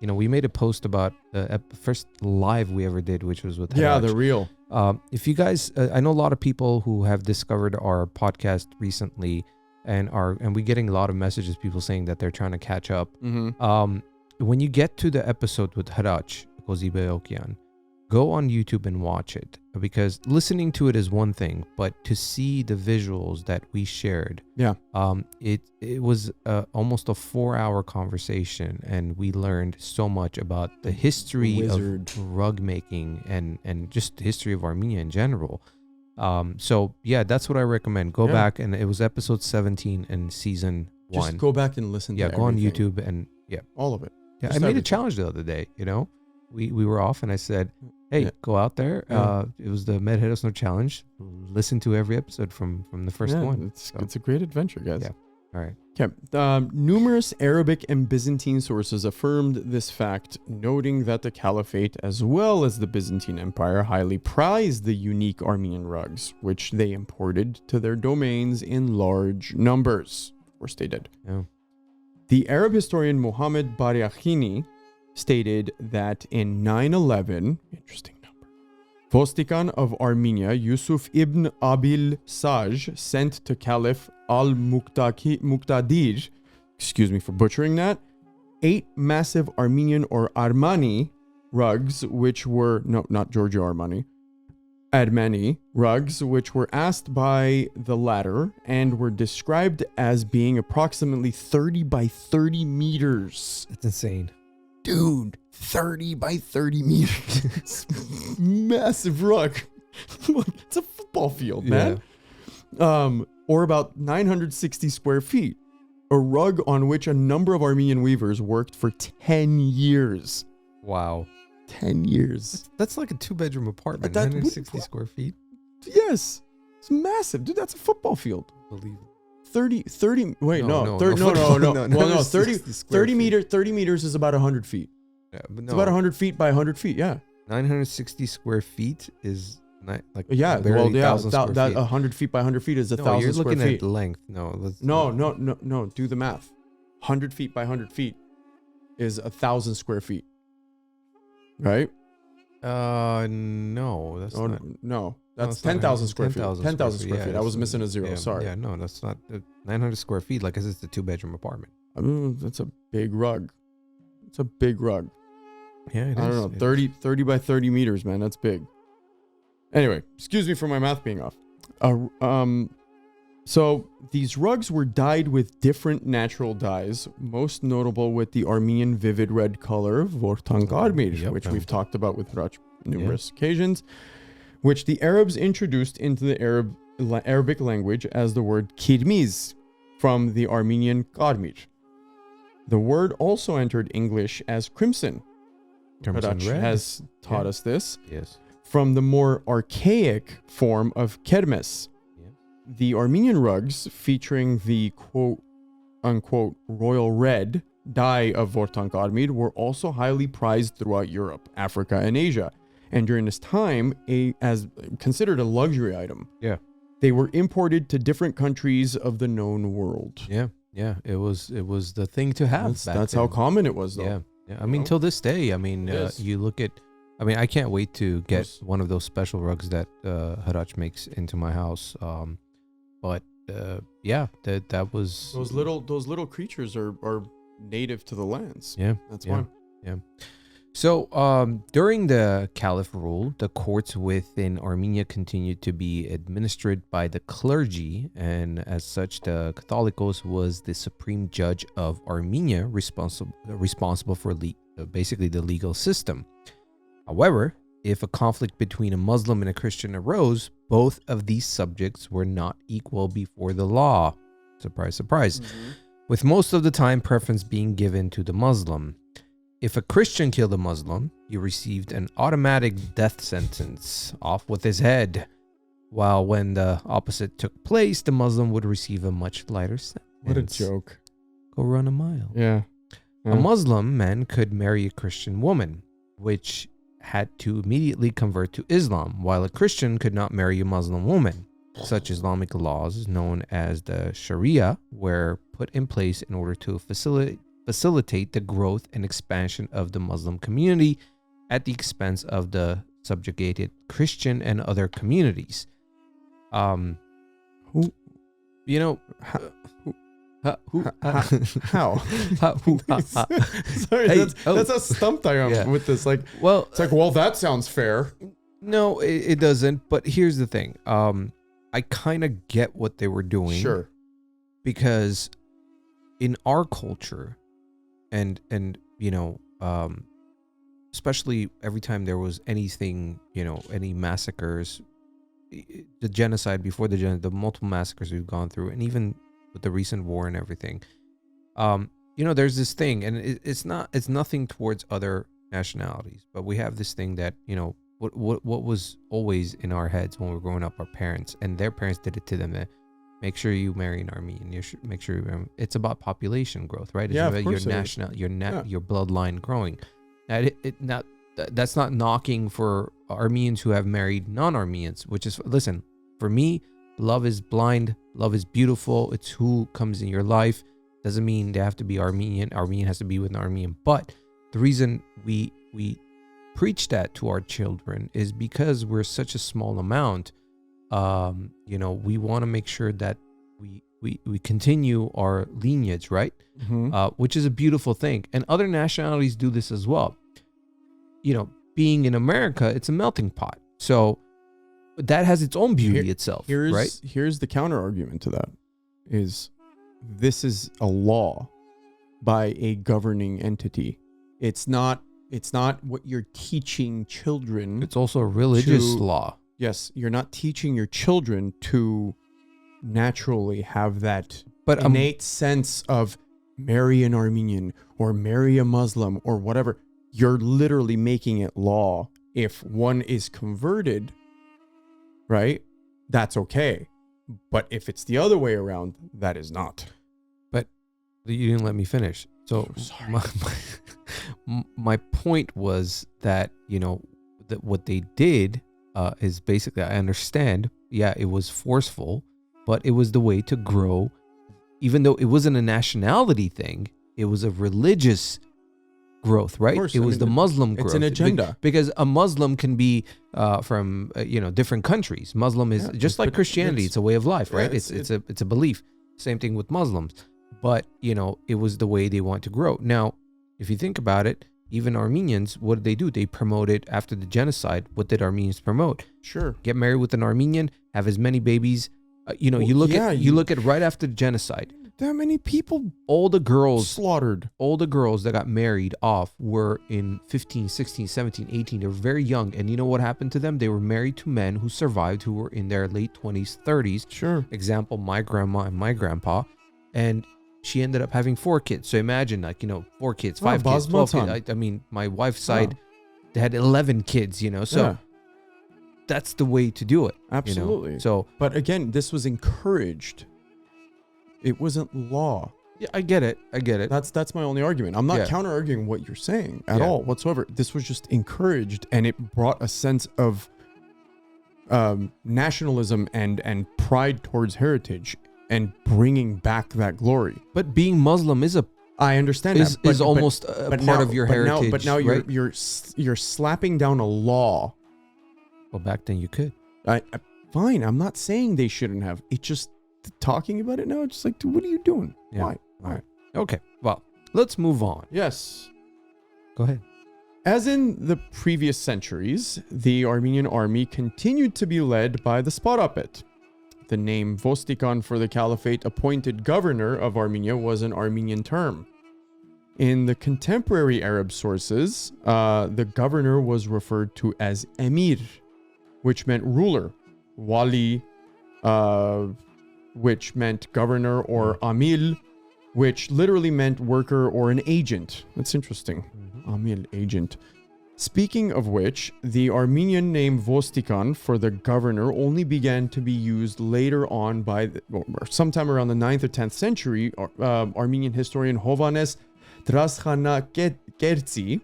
We made a post about the first live we ever did, which was with Harach. The real. If you guys, I know a lot of people who have discovered our podcast recently, and we're getting a lot of messages, people saying that they're trying to catch up. When you get to the episode with Harach, Kozibe, go on YouTube and watch it, because listening to it is one thing, but to see the visuals that we shared, it was almost a 4-hour conversation, and we learned so much about the history of rug making and just the history of Armenia in general. So yeah, that's what I recommend. Go back, and it was episode 17 in season 1. Just go back and listen to go on YouTube and all of it. Yeah, I made a challenge the other day, We were off, and I said, hey, go out there. It was the Med Herosner challenge. Listen to every episode from the first one. It's a great adventure, guys. Yeah. All right. Okay. Numerous Arabic and Byzantine sources affirmed this fact, noting that the caliphate, as well as the Byzantine Empire, highly prized the unique Armenian rugs, which they imported to their domains in large numbers. Of course they did. Yeah. The Arab historian Muhammad Bariakhini stated that in 911, interesting number, Vostikan of Armenia, Yusuf ibn Abil Saj, sent to Caliph al-Muqtadir, excuse me for butchering that, 8 massive Armenian or Armani rugs, which were, no, not Giorgio Armani, Armani rugs, which were asked by the latter and were described as being approximately 30 by 30 meters. That's insane. Dude, 30 by 30 meters. Massive rug. It's a football field, man. Or about 960 square feet. A rug on which a number of Armenian weavers worked for 10 years. Wow. 10 years. That's like a 2-bedroom apartment. 960 square feet. Yes. It's massive. Dude, that's a football field. Believe it. 30 wait, no 30 meters is about 100 feet. It's about 100 feet by 100 feet. 960 square feet is like 100 feet by 100 feet is 1,000 square feet. You're looking at length. No, do the math. 100 feet by 100 feet is 1,000 square feet, right? No, that's not. No, that's 10,000 square feet. 10,000 square feet. I was missing a zero. Sorry. Yeah, no, that's not 900 square feet. Like I said, it's a 2-bedroom apartment. That's a big rug. It's a big rug. Yeah, it is. I don't know. 30 by 30 meters, man. That's big. Anyway, excuse me for my math being off. So these rugs were dyed with different natural dyes, most notable with the Armenian vivid red color, Vortank Armir, which we've talked about with Harach numerous occasions, which the Arabs introduced into the Arabic language as the word kirmiz from the Armenian Karmir. The word also entered English as crimson. Crimson Harac red. has taught us this. Yes. From the more archaic form of kermes. Yeah. The Armenian rugs featuring the quote unquote royal red dye of Vortank Armid were also highly prized throughout Europe, Africa, and Asia. And during this time, as considered a luxury item. Yeah. They were imported to different countries of the known world. Yeah. Yeah. It was the thing to have. That's how common it was, though. Yeah. Yeah. I mean, till this day, I mean, you look at, I mean, I can't wait to get one of those special rugs that Harac makes into my house. But yeah, that was those little creatures are native to the lands. Yeah, that's why. Yeah. So during the Caliph rule, the courts within Armenia continued to be administered by the clergy, and as such, the Catholicos was the supreme judge of Armenia, responsible for basically the legal system. However, if a conflict between a Muslim and a Christian arose, both of these subjects were not equal before the law. Surprise, surprise. Mm-hmm. With most of the time preference being given to the Muslim. If a Christian killed a Muslim, he received an automatic death sentence, off with his head. While when the opposite took place, the Muslim would receive a much lighter sentence. What a joke. Go run a mile. Yeah. A Muslim man could marry a Christian woman, which had to immediately convert to Islam, while a Christian could not marry a Muslim woman. Such Islamic laws, known as the Sharia, were put in place in order to facilitate the growth and expansion of the Muslim community at the expense of the subjugated Christian and other communities. How? Sorry, that's how stumped I am with this. Like, well, it's like, well, that sounds fair. No, it doesn't. But here's the thing. I kind of get what they were doing. Sure. Because in our culture, and especially every time there was anything, any massacres, the genocide before the multiple massacres we've gone through, and even with the recent war and everything, there's this thing, and it's nothing towards other nationalities, but we have this thing that, what was always in our heads when we were growing up, our parents and their parents did it to them, that make sure you marry an Armenian. You should make sure it's about population growth, right? It's about your your bloodline growing. Now, that's not knocking for Armenians who have married non-Armenians, which is, listen, for me, love is blind, love is beautiful. It's who comes in your life. Doesn't mean they have to be Armenian. Armenian has to be with an Armenian. But the reason we preach that to our children is because we're such a small amount. We want to make sure that we continue our lineage, right? Mm-hmm. Which is a beautiful thing. And other nationalities do this as well. Being in America, it's a melting pot. So that has its own beauty itself, right? Here's the counter argument to that this is a law by a governing entity. It's not what you're teaching children. It's also a religious law. Yes, you're not teaching your children to naturally have that innate sense of marry an Armenian or marry a Muslim or whatever. You're literally making it law. If one is converted, right, that's okay. But if it's the other way around, that is not. But you didn't let me finish. So my point was that, that what they did is basically, I understand, it was forceful, but it was the way to grow. Even though it wasn't a nationality thing, it was a religious growth, right? It was the Muslim growth. It's an agenda. Because a Muslim can be from different countries. Muslim is just like Christianity. It's a way of life, right? It's a belief. Same thing with Muslims. But, it was the way they want to grow. Now, if you think about it, even Armenians, what did they do? They promoted, after the genocide, what did Armenians promote? Sure. Get married with an Armenian, have as many babies. You look at right after the genocide. That many people, all the girls slaughtered. All the girls that got married off were in 15, 16, 17, 18. They were very young. And you know what happened to them? They were married to men who survived, who were in their late 20s, 30s. Sure. Example, my grandma and my grandpa. And she ended up having 4 kids. So imagine, 4 kids, 5 kids, 12 kids. I mean, my wife's side, they had 11 kids, So that's the way to do it. Absolutely. So, but again, this was encouraged. It wasn't law. Yeah, I get it. That's my only argument. I'm not counter-arguing what you're saying at all whatsoever. This was just encouraged, and it brought a sense of nationalism and pride towards heritage and bringing back that glory. But being Muslim is I understand is almost a part of your heritage. But now right? you're slapping down a law. Well, back then you could. Fine. I'm not saying they shouldn't have. It's just talking about it now. It's just like, dude, what are you doing? Yeah. Why? All right. Okay. Well, let's move on. Yes. Go ahead. As in the previous centuries, the Armenian army continued to be led by the Sparapet. The name Vostikan for the caliphate appointed governor of Armenia was an Armenian term. In the contemporary Arab sources, the governor was referred to as emir, which meant ruler, wali, which meant governor, or amil, which literally meant worker or an agent. That's interesting. Amil, agent. Speaking of which, the Armenian name Vostikan for the governor only began to be used later on or sometime around the 9th or 10th century. Armenian historian Hovannes Draskhanakertsi,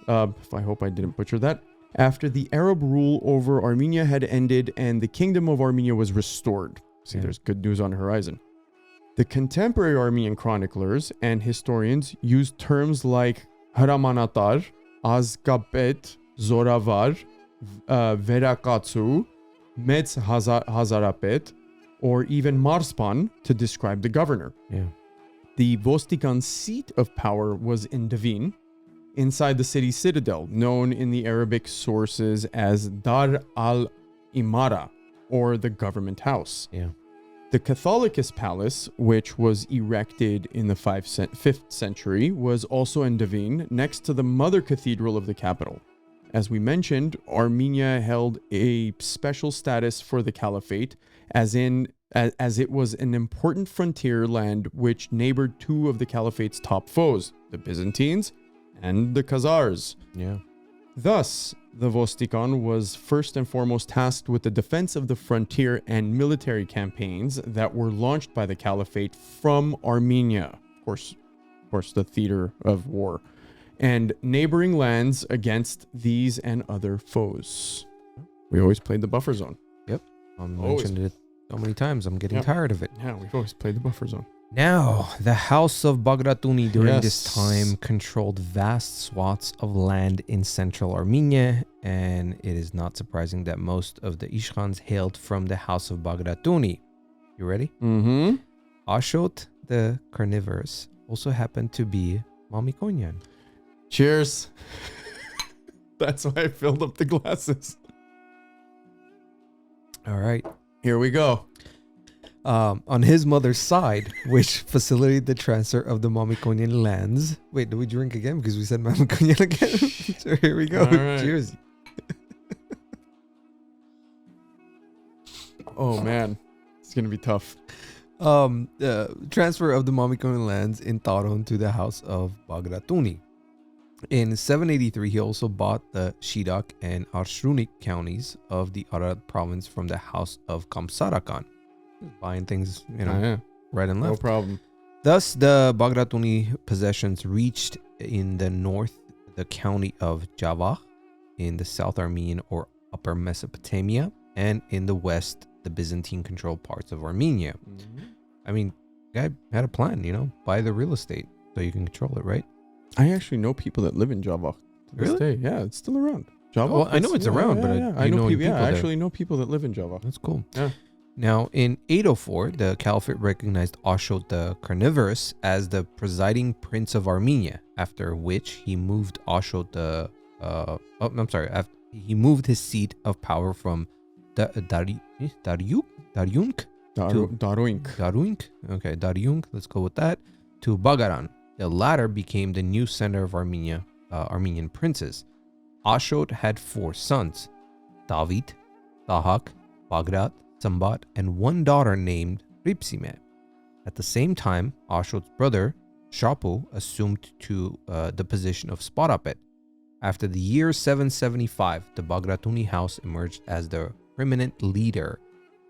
I hope I didn't butcher that, after the Arab rule over Armenia had ended and the Kingdom of Armenia was restored. See, there's good news on the horizon. The contemporary Armenian chroniclers and historians used terms like Hramanatar, Azgapet, Zoravar, Verakatsu, Metz Hazarapet, or even Marspan to describe the governor. Yeah. The Vostikan seat of power was in Devin, inside the city citadel, known in the Arabic sources as Dar al-Imara, or the government house. Yeah. The Catholicus Palace, which was erected in the 5th century, was also in Devin, next to the mother cathedral of the capital. As we mentioned, Armenia held a special status for the caliphate, as it was an important frontier land which neighbored 2 of the caliphate's top foes, the Byzantines and the Khazars. Yeah. Thus, the Vostikan was first and foremost tasked with the defense of the frontier and military campaigns that were launched by the caliphate from Armenia, of course, the theater of war, and neighboring lands against these and other foes. We always played the buffer zone. Yep. I mentioned it so many times. I'm getting tired of it. Yeah, we've always played the buffer zone. Now, the House of Bagratuni during this time controlled vast swaths of land in central Armenia, and it is not surprising that most of the Ishkhans hailed from the House of Bagratuni. You ready? Mm-hmm. Ashot the Carnivorous also happened to be Mamikonian. Cheers. That's why I filled up the glasses. All right. Here we go. On his mother's side, which facilitated the transfer of the Mamikonian lands. Wait, do we drink again? Because we said Mamikonian again. So here we go. Right. Cheers. Oh, man. It's going to be tough. Transfer of the Mamikonian lands in Taron to the House of Bagratuni. In 783, he also bought the Shirak and Arshunik counties of the Arad province from the House of Kamsarakan. Buying things, right and left. No problem. Thus, the Bagratuni possessions reached in the north the county of Javakh, in the South Armenian or Upper Mesopotamia, and in the west, the Byzantine-controlled parts of Armenia. Mm-hmm. I mean, guy had a plan, buy the real estate so you can control it, right? I actually know people that live in Javakh. Really? Day. Yeah, it's still around. Javakh. Well, I know it's around, but I know people. Yeah, I actually know people that live in Javakh. That's cool. Yeah. Now, in 804, the caliphate recognized Ashot the Carnivorous as the presiding prince of Armenia, after which he moved he moved his seat of power from Daryunk? Okay, Daryunk, let's go with that, to Bagaran. The latter became the new center of Armenian princes. Ashot had 4 sons, David, Tahak, Bagrat, Sambat, and 1 daughter named Ripsime. At the same time, Ashot's brother, Shapu, assumed the position of Sparapet. After the year 775, the Bagratuni house emerged as the preeminent leader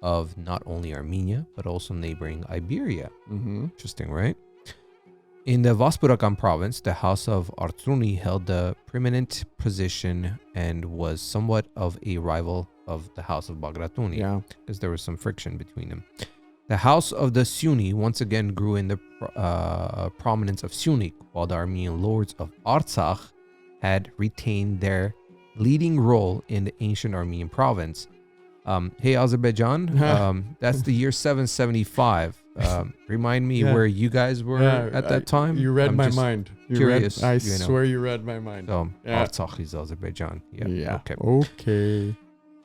of not only Armenia, but also neighboring Iberia. Interesting, right? In the Vaspurakan province, the house of Artruni held the preeminent position and was somewhat of a rival of the house of Bagratuni, because there was some friction between them. The house of the Suni once again grew in the prominence of Sunik, while the Armenian lords of Artsakh had retained their leading role in the ancient Armenian province. Hey, Azerbaijan, that's the year 775. Remind me where you guys were at that time. You read my mind. I swear you read my mind. Artsakh is Azerbaijan. Yeah. Okay.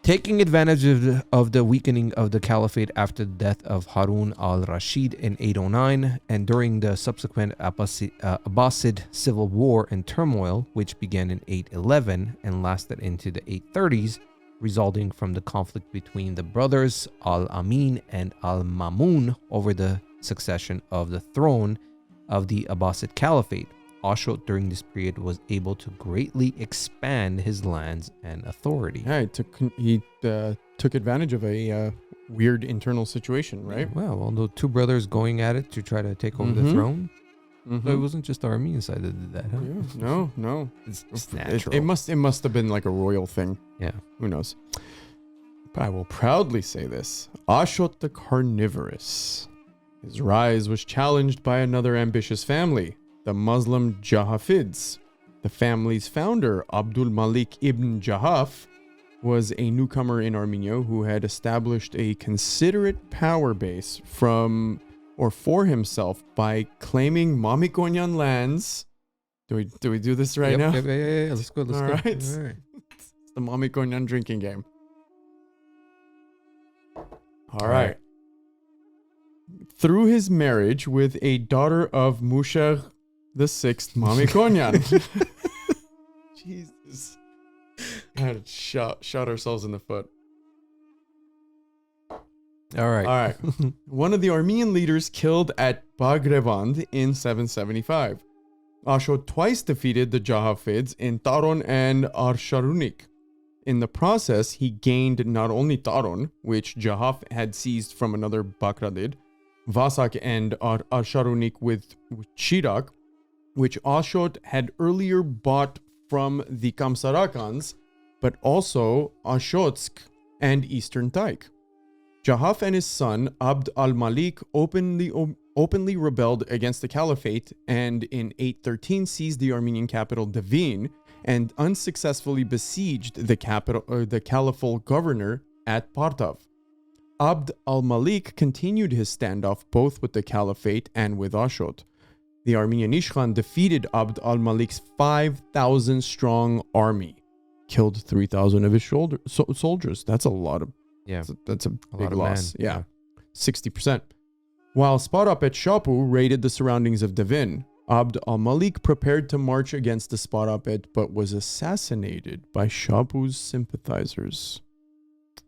Taking advantage of the weakening of the caliphate after the death of Harun al-Rashid in 809 and during the subsequent Abbasid civil war and turmoil, which began in 811 and lasted into the 830s, resulting from the conflict between the brothers Al-Amin and Al-Mamun over the succession of the throne of the Abbasid Caliphate. Ashot during this period was able to greatly expand his lands and authority. Yeah, he took advantage of a weird internal situation, right? Well, the two brothers going at it to try to take over the throne. So it wasn't just the Armenian side that did that, huh? Yeah, no. It's natural. It must have been like a royal thing. Yeah. Who knows? But I will proudly say this. Ashot the Carnivorous. His rise was challenged by another ambitious family, the Muslim Jahafids. The family's founder, Abdul Malik ibn Jahaf, was a newcomer in Armenia who had established a considerate power base for himself by claiming Mamikonyan lands. Do we do this right now? Yeah. Let's go. All right. It's the Mamikonyan drinking game. All right. Through his marriage with a daughter of Mushar the Sixth Mamikonyan. Jesus. Had to shot ourselves in the foot. All right. One of the Armenian leaders killed at Bagrevand in 775. Ashot twice defeated the Jahafids in Taron and Arsharunik. In the process, he gained not only Taron, which Jahaf had seized from another Bakradid, Vasak and Arsharunik with Chirag, which Ashot had earlier bought from the Kamsarakans, but also Ashotsk and Eastern Taik. Jahaf and his son Abd al-Malik openly rebelled against the caliphate and in 813 seized the Armenian capital Devin and unsuccessfully besieged the caliphal governor at Partav. Abd al-Malik continued his standoff both with the caliphate and with Ashot. The Armenian Ishkhan defeated Abd al-Malik's 5,000 strong army, killed 3,000 of his soldiers. That's a lot of that's a big loss. Yeah. 60%. While Sparapet Shapu raided the surroundings of Devin, Abd al-Malik prepared to march against the Sparapet but was assassinated by Shapu's sympathizers.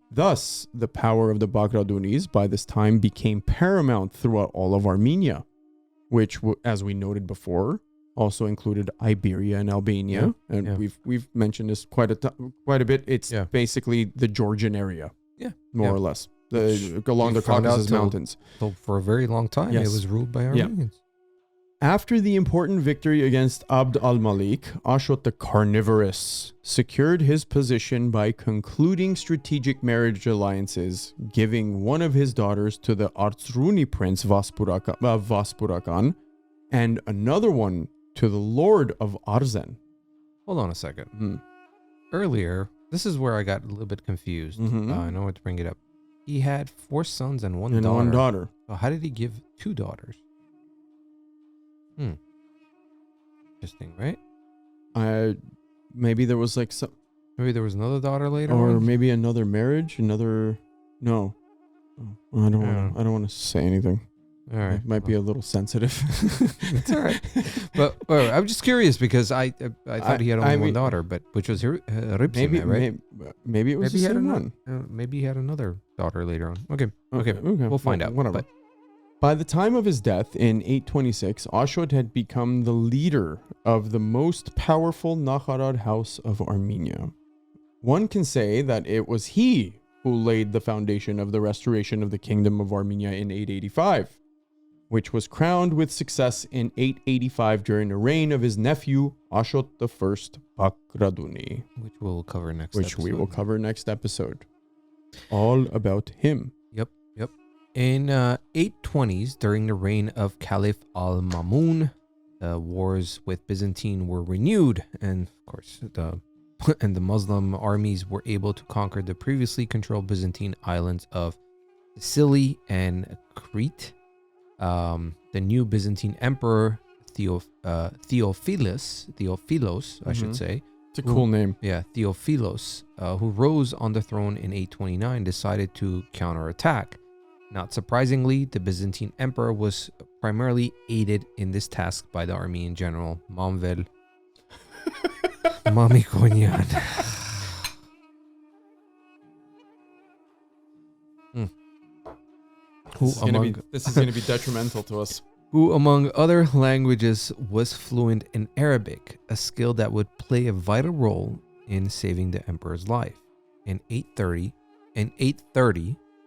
Thus, the power of the Bagradunis by this time became paramount throughout all of Armenia, which, as we noted before, also included Iberia and Albania. We've mentioned this quite a bit. It's basically the Georgian area. More or less. Along the Caucasus Mountains. So for a very long time, it was ruled by Armenians. After the important victory against Abd al-Malik, Ashot the Carnivorous secured his position by concluding strategic marriage alliances, giving one of his daughters to the Artsruni prince Vaspurakan, and another one to the lord of Arzen. Hold on a second. Earlier, this is where I got a little bit confused. I know what to bring it up. He had 4 sons and one daughter. So how did he give 2 daughters? Interesting, right? Maybe there was like some. Maybe there was another daughter later, or maybe another marriage. No, I don't want to say anything. All right, it might be a little sensitive. It's all right. But I'm just curious because I thought he had only one daughter, but which was Ripsime, right? Maybe it was the same one. Maybe he had another daughter later on. Okay. We'll find out. Whatever. By the time of his death in 826, Ashot had become the leader of the most powerful Nakharad house of Armenia. One can say that it was he who laid the foundation of the restoration of the Kingdom of Armenia in 885, which was crowned with success in 885 during the reign of his nephew, Ashot I Bagratuni. Which we'll cover next Which episode. we will cover next episode. All about him. Yep. In 820s, during the reign of Caliph al-Mamun, the wars with Byzantine were renewed, and of course, the Muslim armies were able to conquer the previously controlled Byzantine islands of Sicily and Crete. The new Byzantine emperor Theophilos, I should say. It's a cool name. Yeah, Theophilos, who rose on the throne in 829, decided to counterattack. Not surprisingly, the Byzantine emperor was primarily aided in this task by the Armenian general Mamvel Mamikonian. This is going to be detrimental to us. Who, among other languages, was fluent in Arabic, a skill that would play a vital role in saving the emperor's life. In 830,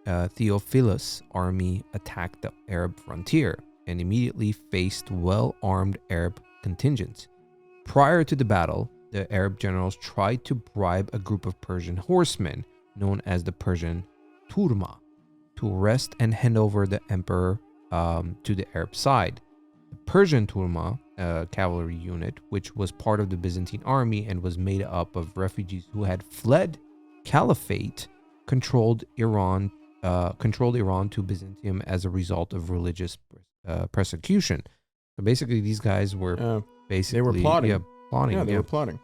Theophilos' army attacked the Arab frontier and immediately faced well-armed Arab contingents. Prior to the battle, the Arab generals tried to bribe a group of Persian horsemen, known as the Persian Turma, to arrest and hand over the emperor to the Arab side. The Persian Turma, a cavalry unit, which was part of the Byzantine army and was made up of refugees who had fled caliphate, controlled Iran to Byzantium as a result of religious persecution. So basically, these guys were they were plotting. Yeah, they were plotting.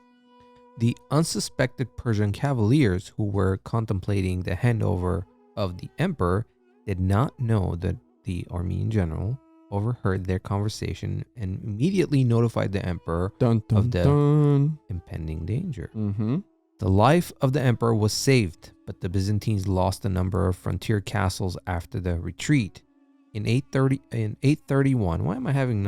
The unsuspected Persian cavaliers who were contemplating the handover of the emperor did not know that the Armenian general overheard their conversation and immediately notified the emperor of the impending danger. The life of the emperor was saved, but the Byzantines lost a number of frontier castles after the retreat. In 831, why am I having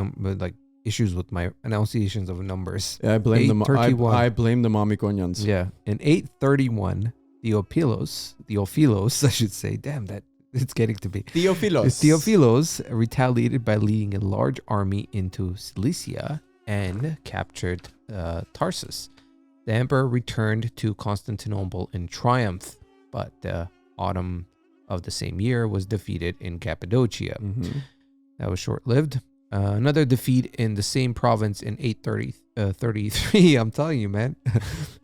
issues with my enunciations of numbers? Yeah, I blame the Mamikonians. Yeah, in 831, Theophilos, I should say. Damn, that it's getting to be. Theophilos retaliated by leading a large army into Cilicia and captured Tarsus. The emperor returned to Constantinople in triumph, but the autumn of the same year was defeated in Cappadocia. That was short-lived. Another defeat in the same province in 833. I'm telling you, man.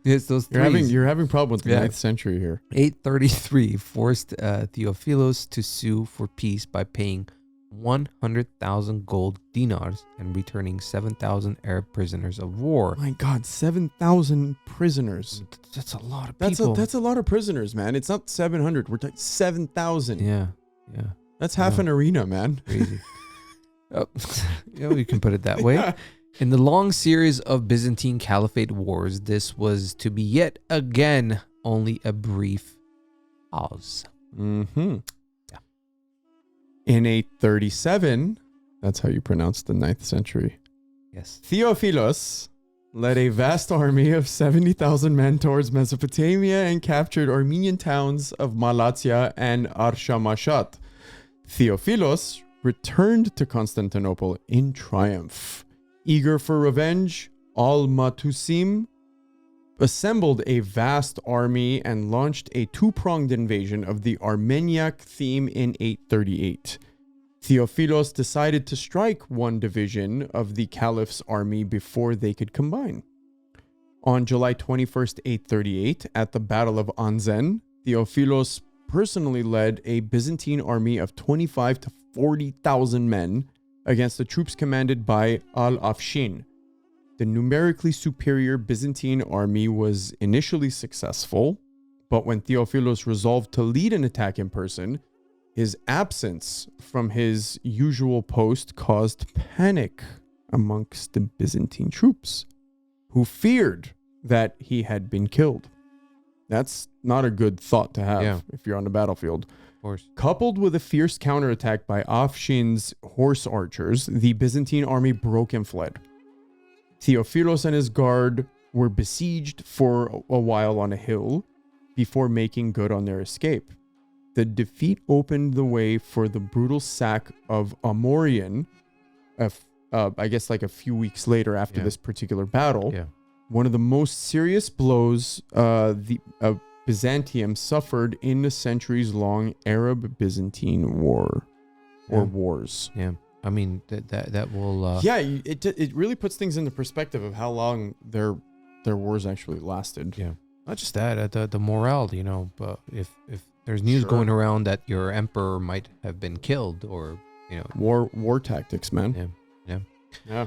It's those you're having problems with the 9th century here. 833 forced Theophilos to sue for peace by paying 100,000 gold dinars and returning 7,000 Arab prisoners of war. My God, 7,000 prisoners. That's a lot of people. That's a lot of prisoners, man. It's not 700. We're talking 7,000. Yeah. That's half an arena, man. Crazy. You can put it that way. Yeah. In the long series of Byzantine Caliphate wars, this was to be yet again only a brief pause. In 837, that's how you pronounce the 9th century. Yes. Theophilos led a vast army of 70,000 men towards Mesopotamia and captured Armenian towns of Malatya and Arshamashat. Theophilos returned to Constantinople in triumph. Eager for revenge, Al-Matusim assembled a vast army and launched a two-pronged invasion of the Armeniac theme in 838. Theophilos decided to strike one division of the caliph's army before they could combine. On July 21st, 838, at the Battle of Anzen, Theophilos personally led a Byzantine army of 25 to 40,000 men against the troops commanded by Al-Afshin. The numerically superior Byzantine army was initially successful, but when Theophilos resolved to lead an attack in person, his absence from his usual post caused panic amongst the Byzantine troops, who feared that he had been killed. That's not a good thought to have if you're on the battlefield. Of course. Coupled with a fierce counterattack by Afshin's horse archers, the Byzantine army broke and fled. Theophilos and his guard were besieged for a while on a hill before making good on their escape. The defeat opened the way for the brutal sack of Amorian, I guess like a few weeks later after this particular battle. Yeah. One of the most serious blows Byzantium suffered in the centuries-long Arab-Byzantine war or wars. Yeah. I mean, that will... it really puts things into perspective of how long their wars actually lasted. Yeah. Not just that, the morale, but if there's news going around that your emperor might have been killed or, War tactics, man. Yeah.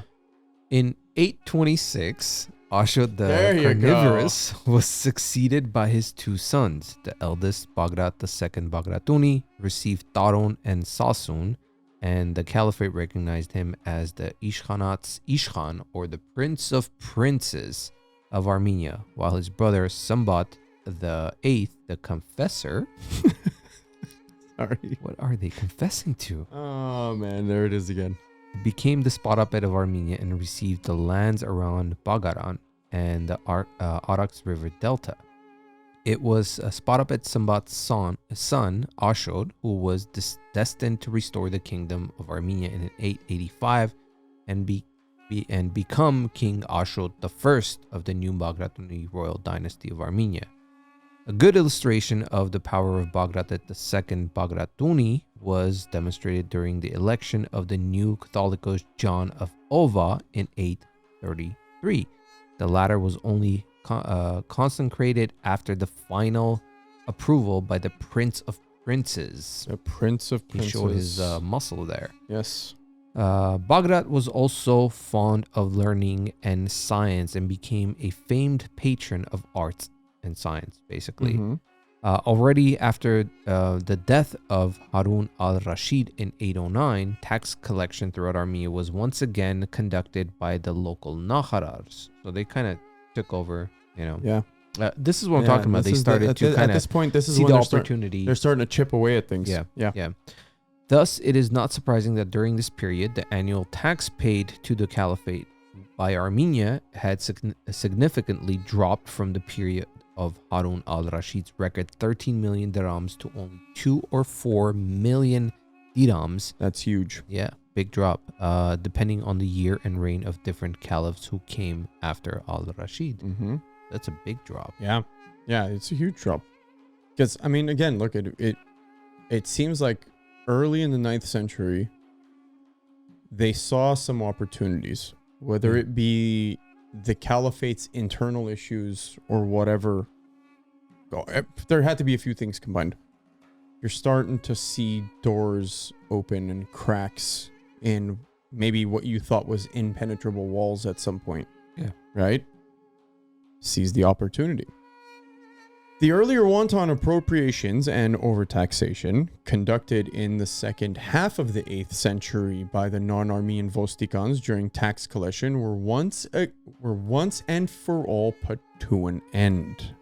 In 826, Ashot the Carnivorous was succeeded by his two sons. The eldest, Bagrat II Bagratuni, received Taron and Sasun, and the caliphate recognized him as the Ishkhanat's Ishkhan, or the Prince of Princes of Armenia, while his brother Sambat the Eighth, the Confessor. Sorry. What are they confessing to? Oh man, there it is again. Became the spotapet of Armenia and received the lands around Bagaran and the Arax River Delta. It was Spotapet Sambat's son Ashot, who was destined to restore the kingdom of Armenia in 885 and become King Ashot I of the new Bagratuni royal dynasty of Armenia. A good illustration of the power of Bagrat II Bagratuni was demonstrated during the election of the new Catholicos John of Ova in 833. The latter was only consecrated after the final approval by the Prince of Princes. The Prince of Princes. He showed his muscle there. Yes. Bagrat was also fond of learning and science and became a famed patron of arts and science, basically. Mm-hmm. Already after the death of Harun al-Rashid in 809, tax collection throughout Armenia was once again conducted by the local Nakharars. So they kind of took over, Yeah. This is what I'm talking about. They started to kind of at this point, this is see when the opportunity. They're starting to chip away at things. Yeah. Thus, it is not surprising that during this period, the annual tax paid to the caliphate by Armenia had significantly dropped from the period of Harun al-Rashid's record 13 million dirhams to only 2 or 4 million dirhams. That's huge. Yeah, big drop, depending on the year and reign of different caliphs who came after al-Rashid. Mm-hmm. That's a big drop. Yeah, it's a huge drop. Because, I mean, again, look, it seems like early in the 9th century, they saw some opportunities, whether it be the caliphate's internal issues or whatever. There had to be a few things combined. You're starting to see doors open and cracks in maybe what you thought was impenetrable walls at some point. Yeah. Right? Seize the opportunity. The earlier wanton appropriations and overtaxation conducted in the second half of the 8th century by the non-Armenian Vostikans during tax collection were once and for all put to an end.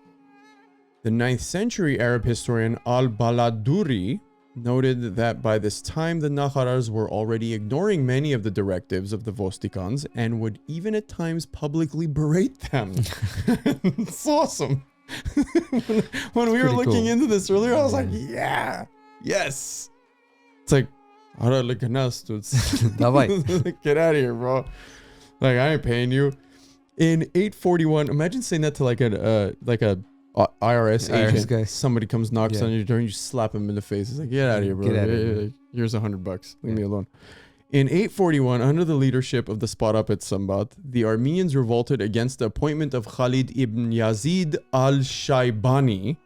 The 9th century Arab historian al-Baladuri noted that by this time the Nakharars were already ignoring many of the directives of the Vostikans and would even at times publicly berate them. It's awesome. when we were looking into this earlier, I was like, yes. It's like, get out of here, bro. Like, I ain't paying you. In 841, imagine saying that to like a IRS agent. Guy. Somebody comes, knocks on your door, and you slap him in the face. It's like, get out of here, bro. Get out of here. Here's $100. Leave me alone. In 841, under the leadership of the Spotapet Sambat, the Armenians revolted against the appointment of Khalid ibn Yazid al-Shaybani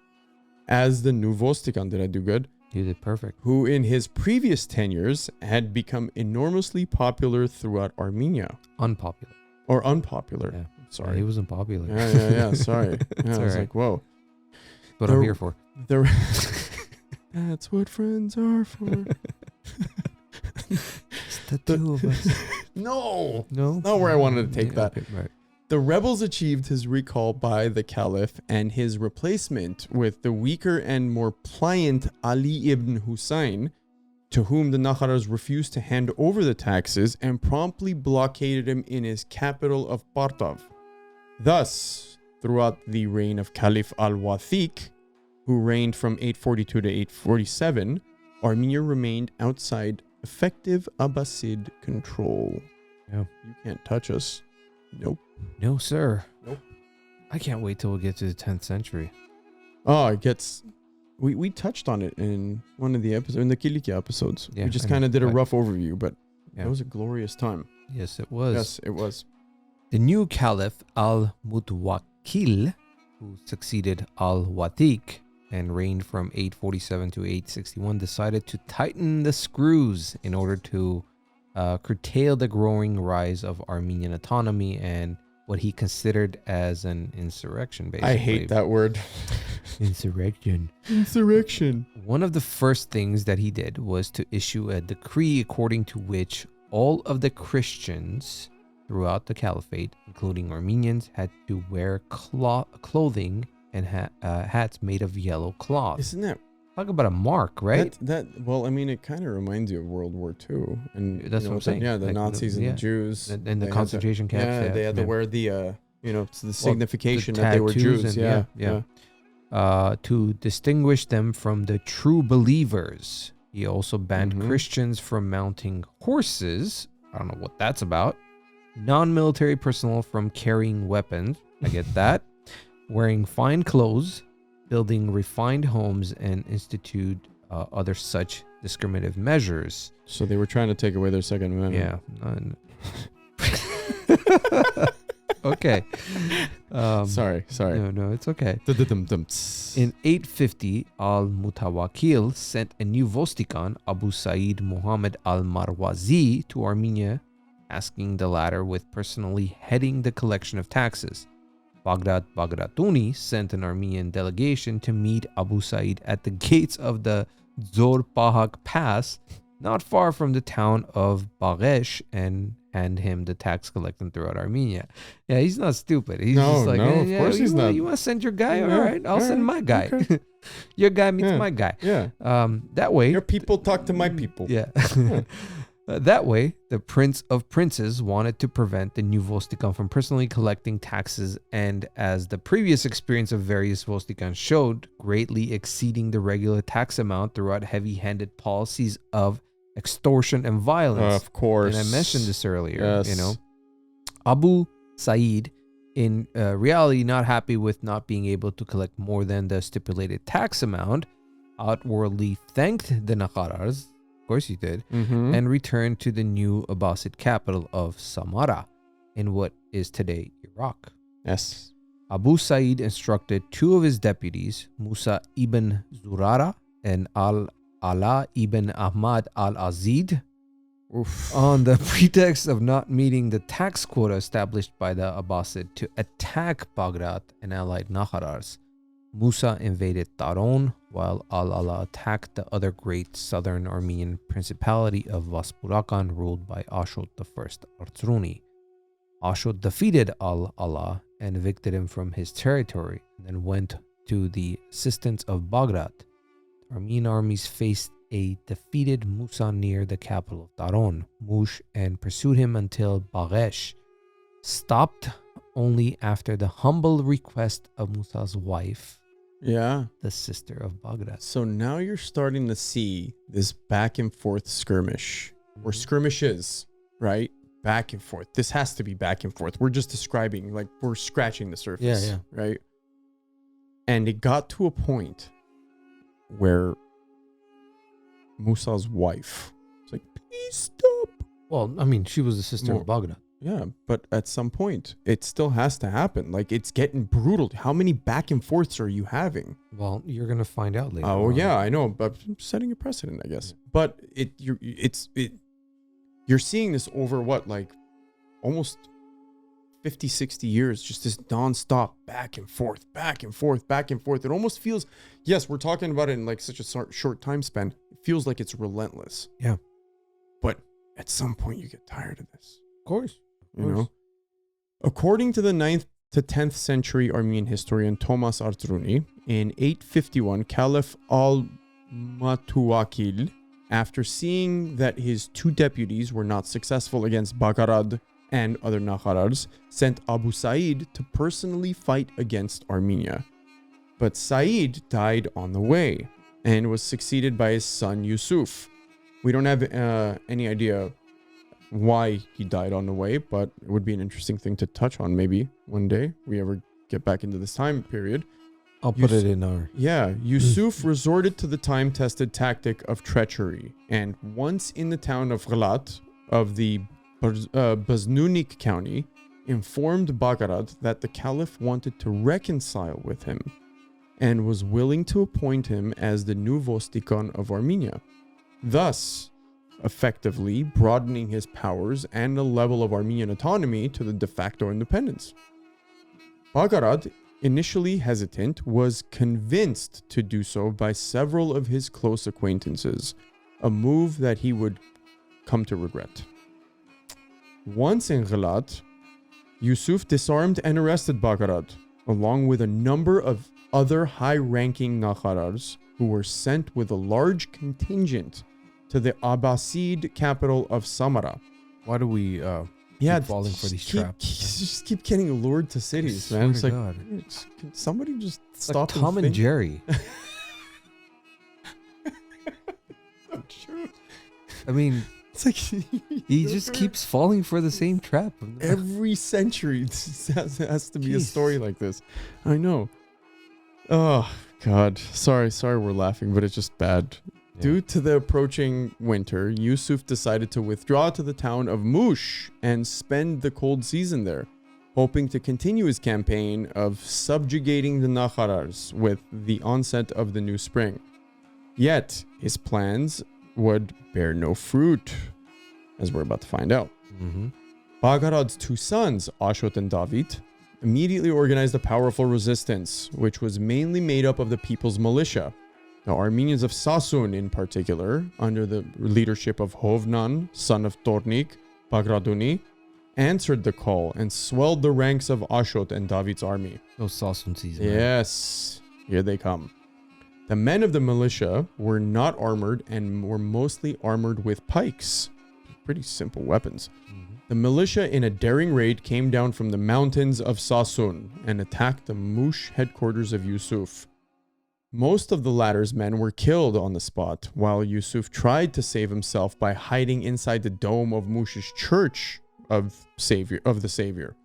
as the new Vostikan. Did I do good? You did perfect. Who in his previous tenures had become enormously popular throughout Armenia. Unpopular. Or unpopular. Yeah. Sorry. Yeah, he wasn't popular. Yeah. Sorry. I was like, whoa. What I'm here for. That's what friends are for. It's the two of us. No. No? Not where I wanted to take that. Okay, right. The rebels achieved his recall by the caliph and his replacement with the weaker and more pliant Ali ibn Hussein, to whom the Nakharas refused to hand over the taxes and promptly blockaded him in his capital of Partav. Thus, throughout the reign of Caliph al-Wathiq, who reigned from 842 to 847, Armenia remained outside effective Abbasid control. Yeah. You can't touch us. Nope. No, sir. Nope. I can't wait till we get to the 10th century. Oh, it gets... We touched on it in one of the episodes, in the Kilikia episodes. Yeah, we just kind of did a rough overview, but it was a glorious time. Yes, it was. Yes, it was. The new Caliph al-Mutawakkil, who succeeded al-Wathiq and reigned from 847 to 861, decided to tighten the screws in order to curtail the growing rise of Armenian autonomy and what he considered as an insurrection, basically. I hate that word. Insurrection. Insurrection. One of the first things that he did was to issue a decree according to which all of the Christians throughout the caliphate, including Armenians, had to wear clothing and hats made of yellow cloth. Isn't that... Talk about a mark, right? Well, I mean, it kind of reminds you of World War II. And that's what I'm saying. Yeah, the Nazis and the Jews. And the concentration camps. Yeah, they had to wear the, it's the signification that they were Jews. To distinguish them from the true believers. He also banned Christians from mounting horses. I don't know what that's about. Non-military personnel from carrying weapons. I get that. Wearing fine clothes, building refined homes, and institute other such discriminative measures. So they were trying to take away their Second Amendment. Yeah. Okay. Sorry. No, it's okay. In 850, al-Mutawakkil sent a new Vostikan, Abu Sa'id Muhammad al-Marwazi, to Armenia, asking the latter with personally heading the collection of taxes. Bagratuni sent an Armenian delegation to meet Abu Sa'id at the gates of the Zorpahak Pass, not far from the town of Bagesh, and hand him the tax collecting throughout Armenia. Yeah, he's not stupid. He's just like, of course he's not. You want to send your guy? All right, I'll send my guy. Okay. Your guy meets my guy. Yeah. That way. Your people talk to my people. Yeah. That way, the Prince of Princes wanted to prevent the new Vostikan from personally collecting taxes, and as the previous experience of various Vostikans showed, greatly exceeding the regular tax amount throughout heavy-handed policies of extortion and violence. Of course. And I mentioned this earlier. Yes. Abu Sa'id, in reality, not happy with not being able to collect more than the stipulated tax amount, outwardly thanked the Nakharas, of course he did, and returned to the new Abbasid capital of Samarra, in what is today Iraq. Yes. Abu Sa'id instructed two of his deputies, Musa ibn Zurara and Ala ibn Ahmad al-Azid, on the pretext of not meeting the tax quota established by the Abbasid, to attack Baghdad and allied Nakharars. Musa invaded Taron, while Al-Ala attacked the other great southern Armenian principality of Vaspurakan, ruled by Ashot I Bagratuni. Ashot defeated Al-Ala and evicted him from his territory, and then went to the assistance of Baghdad. The Armenian armies faced a defeated Musa near the capital of Taron, Mush, and pursued him until Bagesh, stopped only after the humble request of Musa's wife, the sister of Baghdad. So now you're starting to see this back and forth skirmish, or skirmishes, right? Back and forth. This has to be back and forth. We're just describing, like, we're scratching the surface, right? And it got to a point where Musa's wife was like, please stop. Well, I mean, she was the sister of Baghdad. Yeah, but at some point, it still has to happen. Like, it's getting brutal. How many back and forths are you having? Well, you're gonna find out later. Oh, yeah, I know. But I'm setting a precedent, I guess. But you're seeing this over what, like, almost 50, 60 years, just this nonstop back and forth, back and forth, back and forth. It almost feels, yes, we're talking about it in like such a short time span. It feels like it's relentless. Yeah. But at some point, you get tired of this. Of course. You know, According to the 9th to 10th century Armenian historian Thomas Artruni, in 851, Caliph al-Matuakil, after seeing that his two deputies were not successful against Bagharad and other Nakharars, sent Abu Sa'id to personally fight against Armenia. But Sa'id died on the way and was succeeded by his son Yusuf. We don't have any idea why he died on the way, but it would be an interesting thing to touch on maybe one day we ever get back into this time period. I'll put it in our... Yeah, Yusuf resorted to the time-tested tactic of treachery, and once in the town of Ghalat of the Baznunik county, informed Bagharad that the caliph wanted to reconcile with him and was willing to appoint him as the new Vostikon of Armenia, thus effectively broadening his powers and the level of Armenian autonomy to the de facto independence. Bagharad, initially hesitant, was convinced to do so by several of his close acquaintances, a move that he would come to regret. Once in Ghalat, Yusuf disarmed and arrested Bagharad, along with a number of other high-ranking Nakharars who were sent with a large contingent to the Abbasid capital of Samarra. Why do we keep falling for these traps? Just keep getting lured to cities, man. It's like, can somebody just stop? Like Tom and Jerry. True. I mean, it's like he just keeps falling for the same trap. Every century has to be a story like this. I know. Oh God, sorry, we're laughing, but it's just bad. Yeah. Due to the approaching winter, Yusuf decided to withdraw to the town of Mush and spend the cold season there, hoping to continue his campaign of subjugating the Nakharars with the onset of the new spring. Yet, his plans would bear no fruit, as we're about to find out. Mm-hmm. Bagharad's two sons, Ashot and David, immediately organized a powerful resistance, which was mainly made up of the people's militia. The Armenians of Sasun, in particular, under the leadership of Hovnan, son of Tornik Bagratuni, answered the call and swelled the ranks of Ashot and David's army. Those Sasun season. Yes, here they come. The men of the militia were not armored and were mostly armored with pikes. Pretty simple weapons. Mm-hmm. The militia, in a daring raid, came down from the mountains of Sasun and attacked the Mush headquarters of Yusuf. Most of the latter's men were killed on the spot, while Yusuf tried to save himself by hiding inside the dome of Mush's church of the Savior.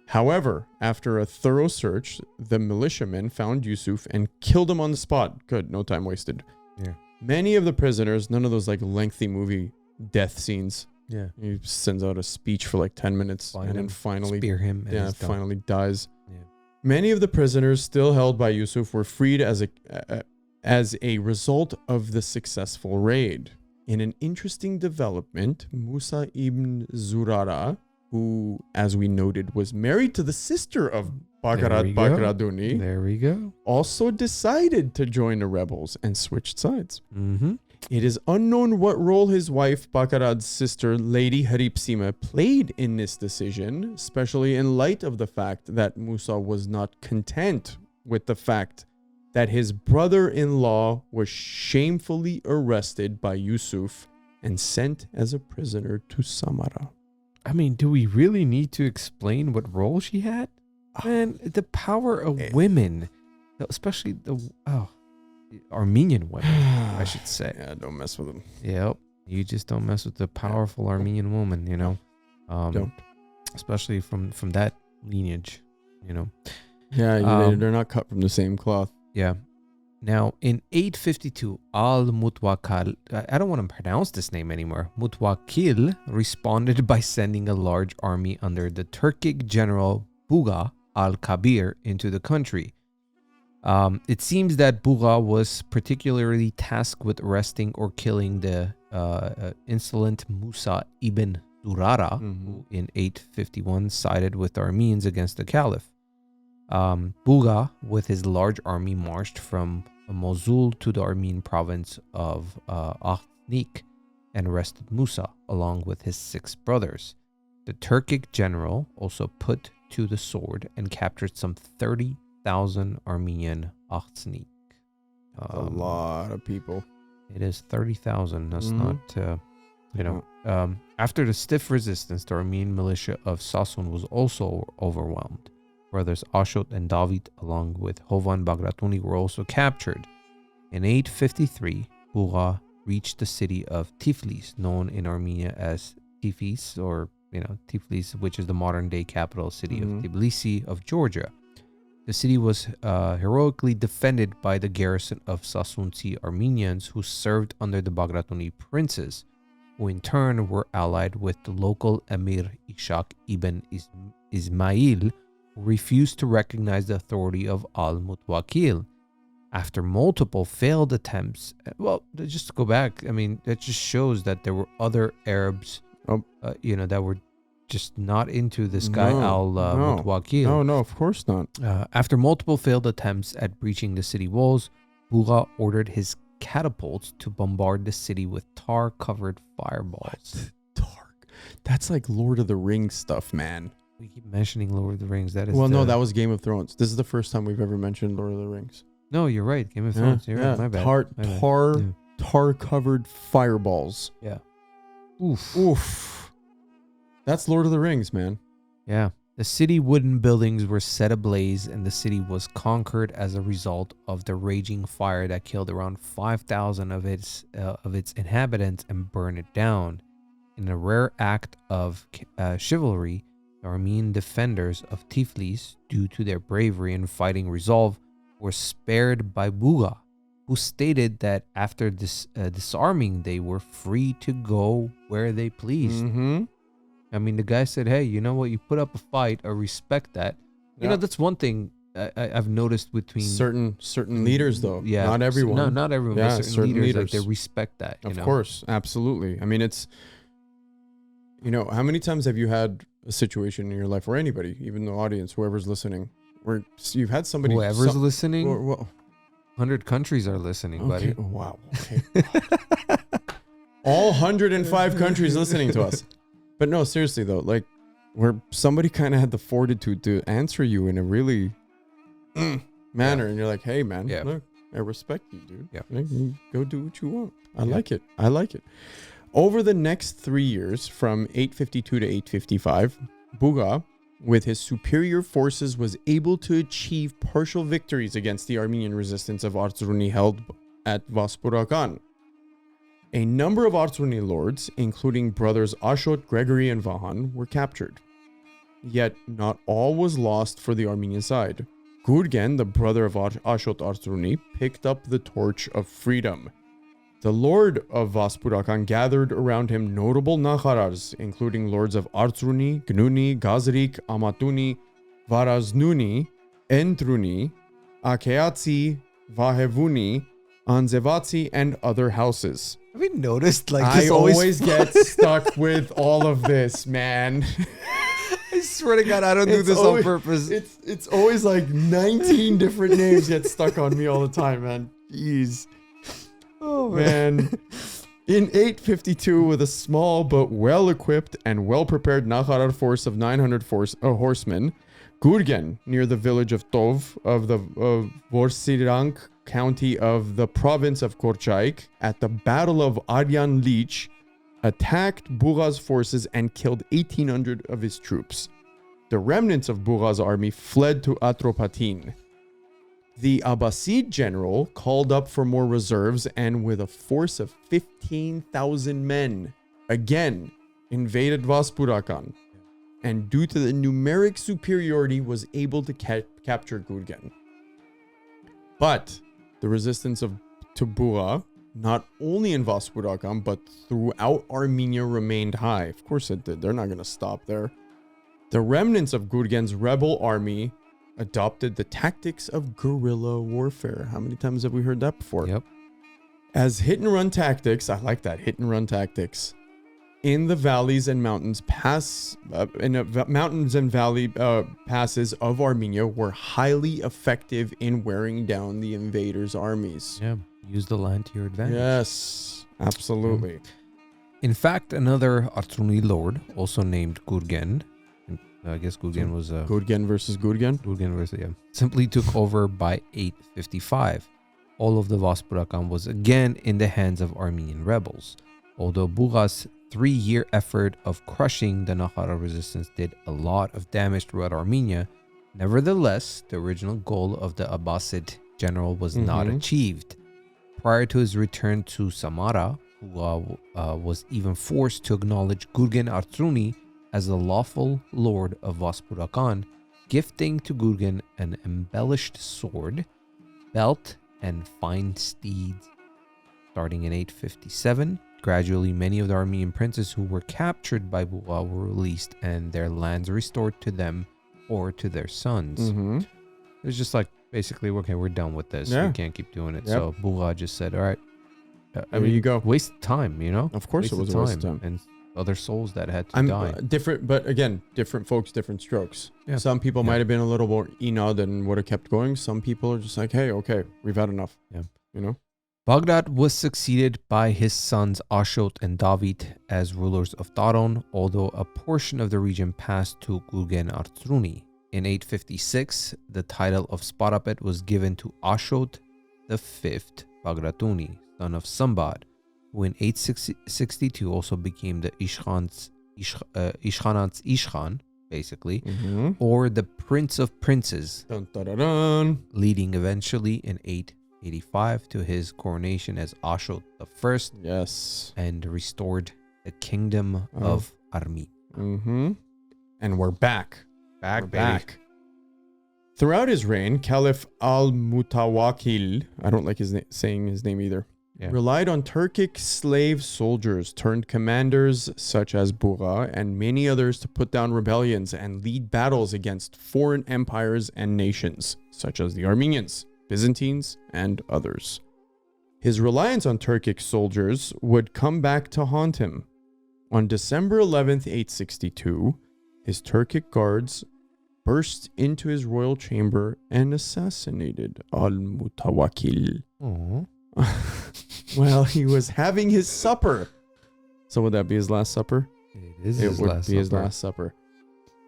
However, after a thorough search, the militiamen found Yusuf and killed him on the spot. Good, no time wasted. Yeah. Many of the prisoners, none of those like lengthy movie death scenes. Yeah. He sends out a speach for like 10 minutes and then finally spear him. And finally dies. Yeah. Many of the prisoners still held by Yusuf were freed as a result of the successful raid. In an interesting development, Musa ibn Zurara, who, as we noted, was married to the sister of Bagharad Bagratuni, there we go, also decided to join the rebels and switched sides. Mm-hmm. It is unknown what role his wife, Bagharad's sister, Lady Haripsima, played in this decision, especially in light of the fact that Musa was not content with the fact that his brother-in-law was shamefully arrested by Yusuf and sent as a prisoner to Samarra. I mean, do we really need to explain what role she had? Man, the power of women, especially the Armenian women, I should say. Yeah, don't mess with them. Yep. You just don't mess with the powerful Armenian woman, you know? Don't. Especially from that lineage, you know? Yeah, they're not cut from the same cloth. Yeah. Now, in 852, Al-Mutawakil, I don't want to pronounce this name anymore, Mutawakil responded by sending a large army under the Turkic general Buga al-Kabir into the country. It seems that Buga was particularly tasked with arresting or killing the insolent Musa ibn Zurara, who in 851 sided with the Armenians against the caliph. Buga, with his large army, marched from Mosul to the Armenian province of Akhnik and arrested Musa along with his 6 brothers. The Turkic general also put to the sword and captured some 30,000 Armenian Achsnik. A lot of people. It is 30,000. That's not, after the stiff resistance, the Armenian militia of Sasun was also overwhelmed. Brothers Ashot and David, along with Hovan Bagratuni, were also captured. In 853, Buga reached the city of Tiflis, known in Armenia as Tiflis, or Tiflis, which is the modern-day capital city of Tbilisi of Georgia. The city was heroically defended by the garrison of Sasunci Armenians who served under the Bagratuni princes, who in turn were allied with the local emir Ishaq ibn Ismail, who refused to recognize the authority of al-Mutawakil. After multiple failed attempts, just to go back, that just shows that there were other Arabs, that were just not into this guy al-Mutawakil. No, of course not. After multiple failed attempts at breaching the city walls, Buga ordered his catapults to bombard the city with tar-covered fireballs. Tar? That's like Lord of the Rings stuff, man. We keep mentioning Lord of the Rings. That is no, that was Game of Thrones. This is the first time we've ever mentioned Lord of the Rings. No, you're right. Game of Thrones. You're right. My bad. Tar-covered fireballs. Yeah. Oof. That's Lord of the Rings, man. Yeah. The city wooden buildings were set ablaze, and the city was conquered as a result of the raging fire that killed around 5,000 of its inhabitants and burned it down. In a rare act of chivalry, the Armenian defenders of Tiflis, due to their bravery and fighting resolve, were spared by Buga, who stated that after disarming, they were free to go where they pleased. The guy said, hey, you know what? You put up a fight. I respect that. Yeah. That's one thing I've noticed between certain leaders, though. Yeah. Not everyone. No, not everyone. Yeah, but certain leaders. Like, they respect that. Of course. Absolutely. It's, how many times have you had a situation in your life, or anybody, even the audience, whoever's listening, where you've had somebody... Whoever's listening? 100 countries are listening, buddy. Wow. Okay. All 105 countries listening to us. But no, seriously though, like where somebody kind of had the fortitude to answer you in a really manner, and you're like, hey man, look, I respect you, dude. Yeah. Like, go do what you want. I like it. Over the next 3 years, from 852 to 855, Buga, with his superior forces, was able to achieve partial victories against the Armenian resistance of Artsruni held at Vaspurakan. A number of Artsruni lords, including brothers Ashot, Gregory, and Vahan, were captured. Yet not all was lost for the Armenian side. Gurgen, the brother of Ashot Artsruni, picked up the torch of freedom. The lord of Vaspurakan gathered around him notable Nakharars, including lords of Artsruni, Gnuni, Gazrik, Amatuni, Varaznuni, Entruni, Akeatsi, Vahevuni, Anzevatsi, and other houses. Have you noticed? Like, I always get stuck with all of this, man. I swear to God, I don't do this on purpose. It's always like 19 different names get stuck on me all the time, man. Jeez. Oh, man. In 852, with a small but well-equipped and well-prepared Nakharar force of 900 horsemen, Gurgen, near the village of Tov of the Vorsirank county of the province of Korchaik, at the Battle of Aryan Lich, attacked Buga's forces and killed 1,800 of his troops. The remnants of Buga's army fled to Atropatin. The Abbasid general called up for more reserves, and with a force of 15,000 men, again invaded Vaspurakan, and due to the numeric superiority was able to capture Gurgen. But the resistance to Buga, not only in Vaspurakan, but throughout Armenia, remained high. Of course it did. They're not going to stop there. The remnants of Gurgen's rebel army adopted the tactics of guerrilla warfare. How many times have we heard that before? Yep. As hit-and-run tactics, I like that, hit-and-run tactics, in the valleys and mountains passes of Armenia were highly effective in wearing down the invaders' armies. Yeah, use the land to your advantage. Yes, absolutely. In fact, another Artsuni lord, also named Gurgen, I guess Gurgen was Gurgen versus Gurgen. Gurgen versus simply took over by 855. All of the Vaspurakan was again in the hands of Armenian rebels. Although Buga's 3-year effort of crushing the Nahara resistance did a lot of damage throughout Armenia, nevertheless, the original goal of the Abbasid general was not achieved. Prior to his return to Samarra, who was even forced to acknowledge Gurgen Artsuni as the lawful lord of Vaspurakan, gifting to Gurgen an embellished sword, belt, and fine steeds. Starting in 857, gradually many of the Armenian princes who were captured by Buga were released and their lands restored to them or to their sons. It was just like, basically, okay, we're done with this. We can't keep doing it. So Buga just said, all right. There you go. Waste of time, you know? Of course it was a waste of time. And other souls that had to die. Different, but again, different folks, different strokes. Yeah. Some people might have been a little more enawed and would have kept going. Some people are just like, hey, okay, we've had enough. Yeah. You know? Baghdad was succeeded by his sons Ashot and David as rulers of Taron, although a portion of the region passed to Gurgen Artsuni. In 856, the title of Sparapet was given to Ashot V Bagratuni, son of Sambad, who in 862 also became the Ishkhan's Ishkhan, basically, or the Prince of Princes, leading eventually in 885 to his coronation as Ashot I. Yes. And restored the kingdom of Armenia. And we're back. We're baby. Back. Throughout his reign, Caliph al-Mutawakkil, I don't like saying his name either, relied on Turkic slave soldiers turned commanders such as Buga and many others to put down rebellions and lead battles against foreign empires and nations, such as the Armenians, Byzantines, and others. His reliance on Turkic soldiers would come back to haunt him. On December 11th, 862, his Turkic guards burst into his royal chamber and assassinated al-Mutawakkil. Well, he was having his supper. So would that be his last supper? It would be his last supper.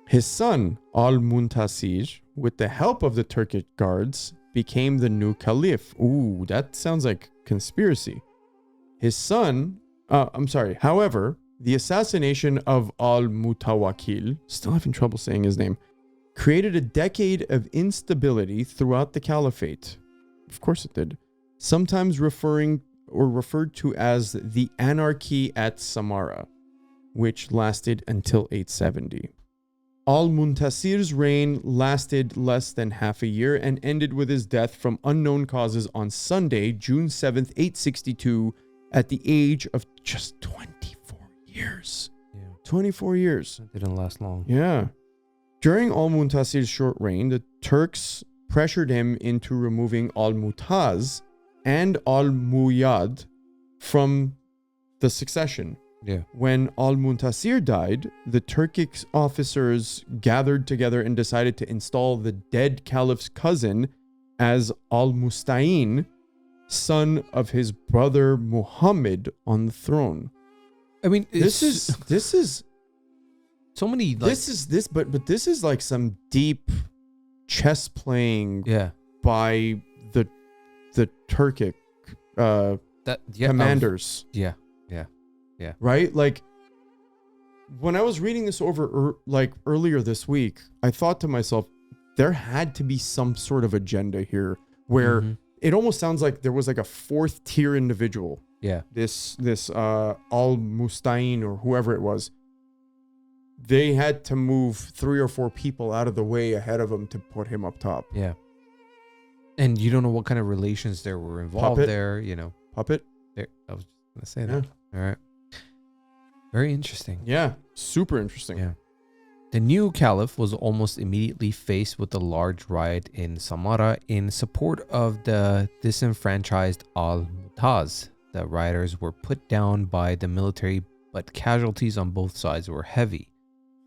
His son, al-Muntasir, with the help of the Turkic guards, became the new caliph. Ooh, that sounds like conspiracy. His son, however, the assassination of al-Mutawakkil, still having trouble saying his name, created a decade of instability throughout the caliphate. Of course it did. Sometimes referred to as the anarchy at Samarra, which lasted until 870. Al-Muntasir's reign lasted less than half a year and ended with his death from unknown causes on Sunday, June 7th, 862, at the age of just 24 years. Yeah. 24 years. It didn't last long. Yeah. During al-Muntasir's short reign, the Turks pressured him into removing al-Mutaz and al-Muyad from the succession. Yeah. When al-Muntasir died, the Turkic officers gathered together and decided to install the dead caliph's cousin as al-Musta'in, son of his brother Muhammad, on the throne. I mean, this is so many. Like, but this is like some deep chess playing. By the Turkic commanders. Yeah. Right? Like, when I was reading this over earlier this week, I thought to myself, there had to be some sort of agenda here where it almost sounds like there was like a fourth tier individual. Yeah. This al-Musta'in or whoever it was. They had to move 3 or 4 people out of the way ahead of him to put him up top. Yeah. And you don't know what kind of relations there were involved there, you know. Puppet? There, I was going to say that. All right. Very interesting. Yeah. Super interesting. Yeah. The new caliph was almost immediately faced with a large riot in Samarra in support of the disenfranchised al-Mutaz. The rioters were put down by the military, but casualties on both sides were heavy.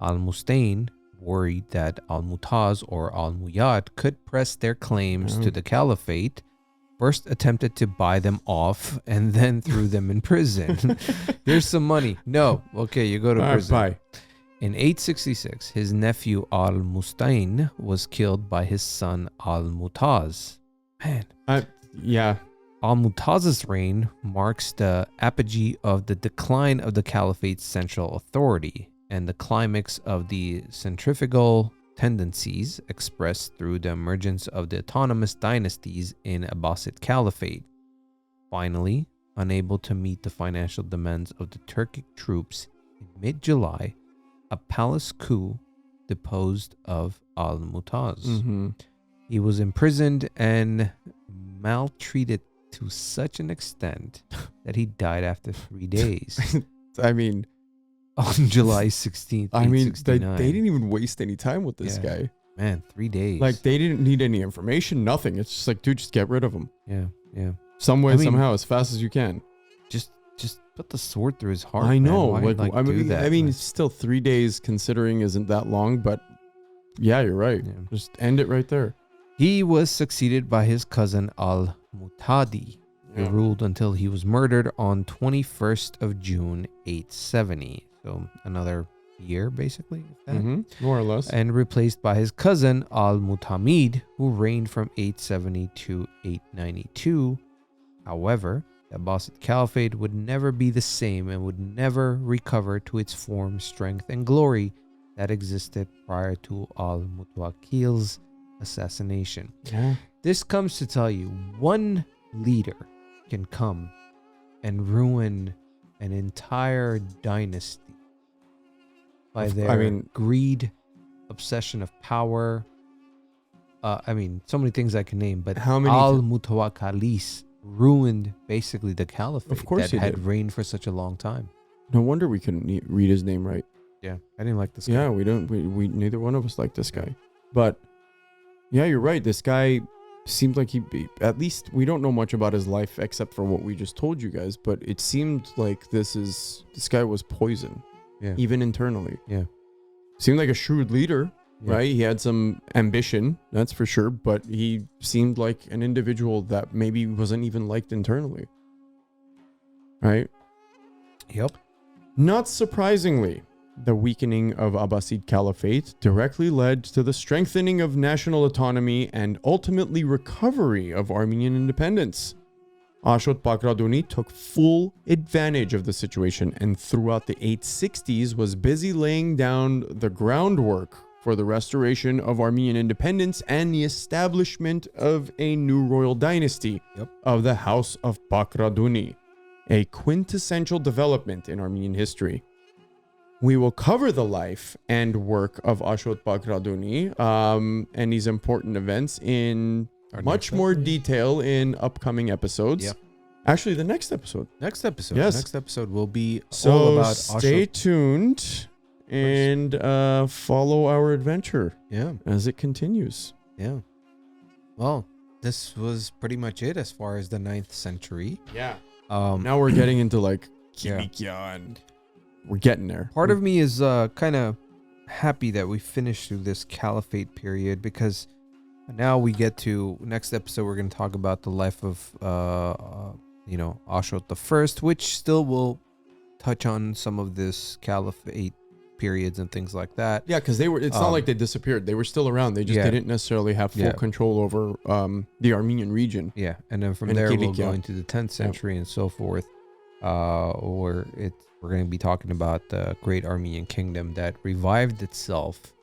Al-Mustain, worried that al-Mutaz or al-Muyad could press their claims to the caliphate, first attempted to buy them off and then threw them in prison. Here's some money. No. Okay, you go to prison. Bye. In 866, his nephew Al-Mustain was killed by his son Al-Mutaz. Man. Yeah. Al-Mutaz's reign marks the apogee of the decline of the caliphate's central authority and the climax of the centrifugal tendencies expressed through the emergence of the autonomous dynasties in Abbasid Caliphate. Finally, unable to meet the financial demands of the Turkic troops, in mid-July, a palace coup deposed of Al-Mutaz. Mm-hmm. He was imprisoned and maltreated to such an extent that he died after 3 days. I mean, on July 16th, I mean, they didn't even waste any time with this guy. Man, 3 days. Like, they didn't need any information, nothing. It's just like, dude, just get rid of him. Yeah. Some way, somehow, as fast as you can. Just put the sword through his heart. I know. Man. Why, I mean, it's still 3 days considering isn't that long, but yeah, you're right. Yeah. Just end it right there. He was succeeded by his cousin Al-Mutadi, who ruled until he was murdered on 21st of June, 870. So another year, basically. More or less. And replaced by his cousin Al-Mutamid, who reigned from 870 to 892. However, the Abbasid Caliphate would never be the same and would never recover to its form, strength, and glory that existed prior to Al-Mutawakkil's assassination. Yeah. This comes to tell you, one leader can come and ruin an entire dynasty by their greed, obsession of power. So many things I can name, but Al-Mutawakkilis ruined basically the caliphate that had reigned for such a long time. No wonder we couldn't read his name right. Yeah, I didn't like this guy. Yeah, we neither one of us liked this guy. But yeah, you're right. This guy seemed like at least we don't know much about his life except for what we just told you guys, but it seemed like this guy was poison. Yeah. Even internally. Yeah. Seemed like a shrewd leader. Yeah. Right? He had some ambition, that's for sure, but he seemed like an individual that maybe wasn't even liked internally. Right? Yep. Not surprisingly, the weakening of Abbasid Caliphate directly led to the strengthening of national autonomy and ultimately recovery of Armenian independence. Ashot Bagratuni took full advantage of the situation and throughout the 860s was busy laying down the groundwork for the restoration of Armenian independence and the establishment of a new royal dynasty of the House of Bagratuni, a quintessential development in Armenian history. We will cover the life and work of Ashot Bagratuni and these important events in much more detail in upcoming episodes. Yep. Actually, the next episode. Yes. Next episode will be all about Ashot. Stay tuned and follow our adventure as it continues. Yeah. Well, this was pretty much it as far as the 9th century. Yeah. Now we're getting into like Kilikya and we're getting there. Part of me is kind of happy that we finished through this caliphate period because now we get to next episode. We're going to talk about the life of Ashot I, which still will touch on some of this caliphate periods and things like that. Yeah, because it's not like they disappeared. They were still around. They just didn't necessarily have full control over the Armenian region. Yeah, and then from there we'll go into the 10th century and so forth, where we're going to be talking about the great Armenian Kingdom that revived itself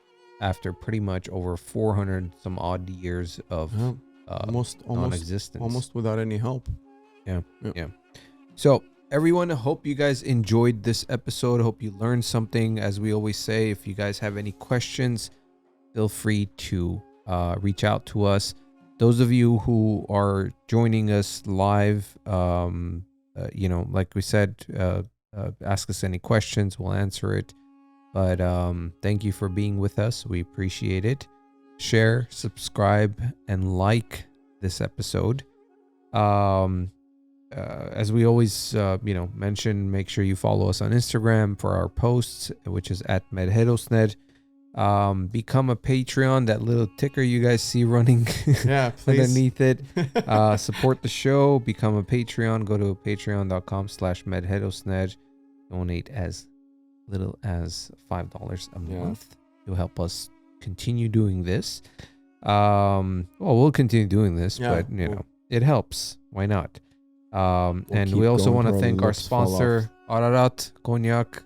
after pretty much over 400 some odd years of non-existence. Almost without any help. Yeah. So everyone, I hope you guys enjoyed this episode. I hope you learned something. As we always say, if you guys have any questions, feel free to reach out to us. Those of you who are joining us live, like we said, ask us any questions. We'll answer it. But thank you for being with us. We appreciate it. Share, subscribe, and like this episode. As we always mention, make sure you follow us on Instagram for our posts, which is at Herosner. Become a Patreon. That little ticker you guys see running Yeah, please. underneath it. Support the show. Become a Patreon. Go to patreon.com/medherosner. Donate as little as $5 a month. You'll help us continue doing this. Well, we'll continue doing this, but you know, it helps. Why not? And we also want to thank our sponsor, Ararat Cognac.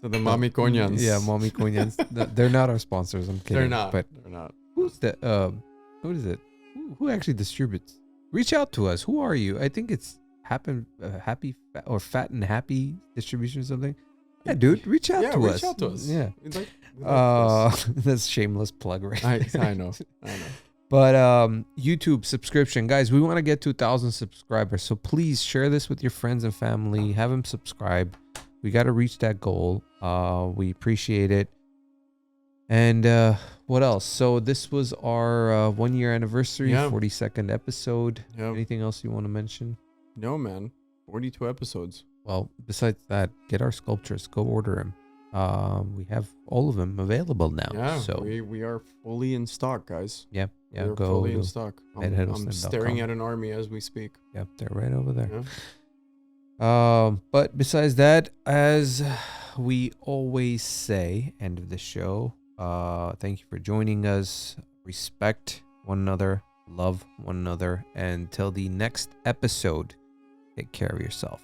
So the Mommy Konyans. Yeah, Mommy Konyans. They're not our sponsors. I'm kidding. They're not. But they're not. who's the? Who is it? Who actually distributes? Reach out to us. Who are you? I think it's Happy or Fat and Happy Distribution or something. Yeah, dude, reach out to us. Reach out to us. Yeah. That's shameless plug, right? I know. But YouTube subscription, guys, we want to get to 1,000 subscribers. So please share this with your friends and family. Have them subscribe. We got to reach that goal. We appreciate it. And what else? So this was our 1-year anniversary, 42nd episode. Yep. Anything else you want to mention? No, man. 42 episodes. Well, besides that, get our sculptures. Go order them. We have all of them available now. Yeah, so we are fully in stock, guys. Yeah, we're fully in stock. I'm staring at an army as we speak. Yep, they're right over there. Yeah. But besides that, as we always say, end of the show, thank you for joining us. Respect one another, love one another, and until the next episode, take care of yourself.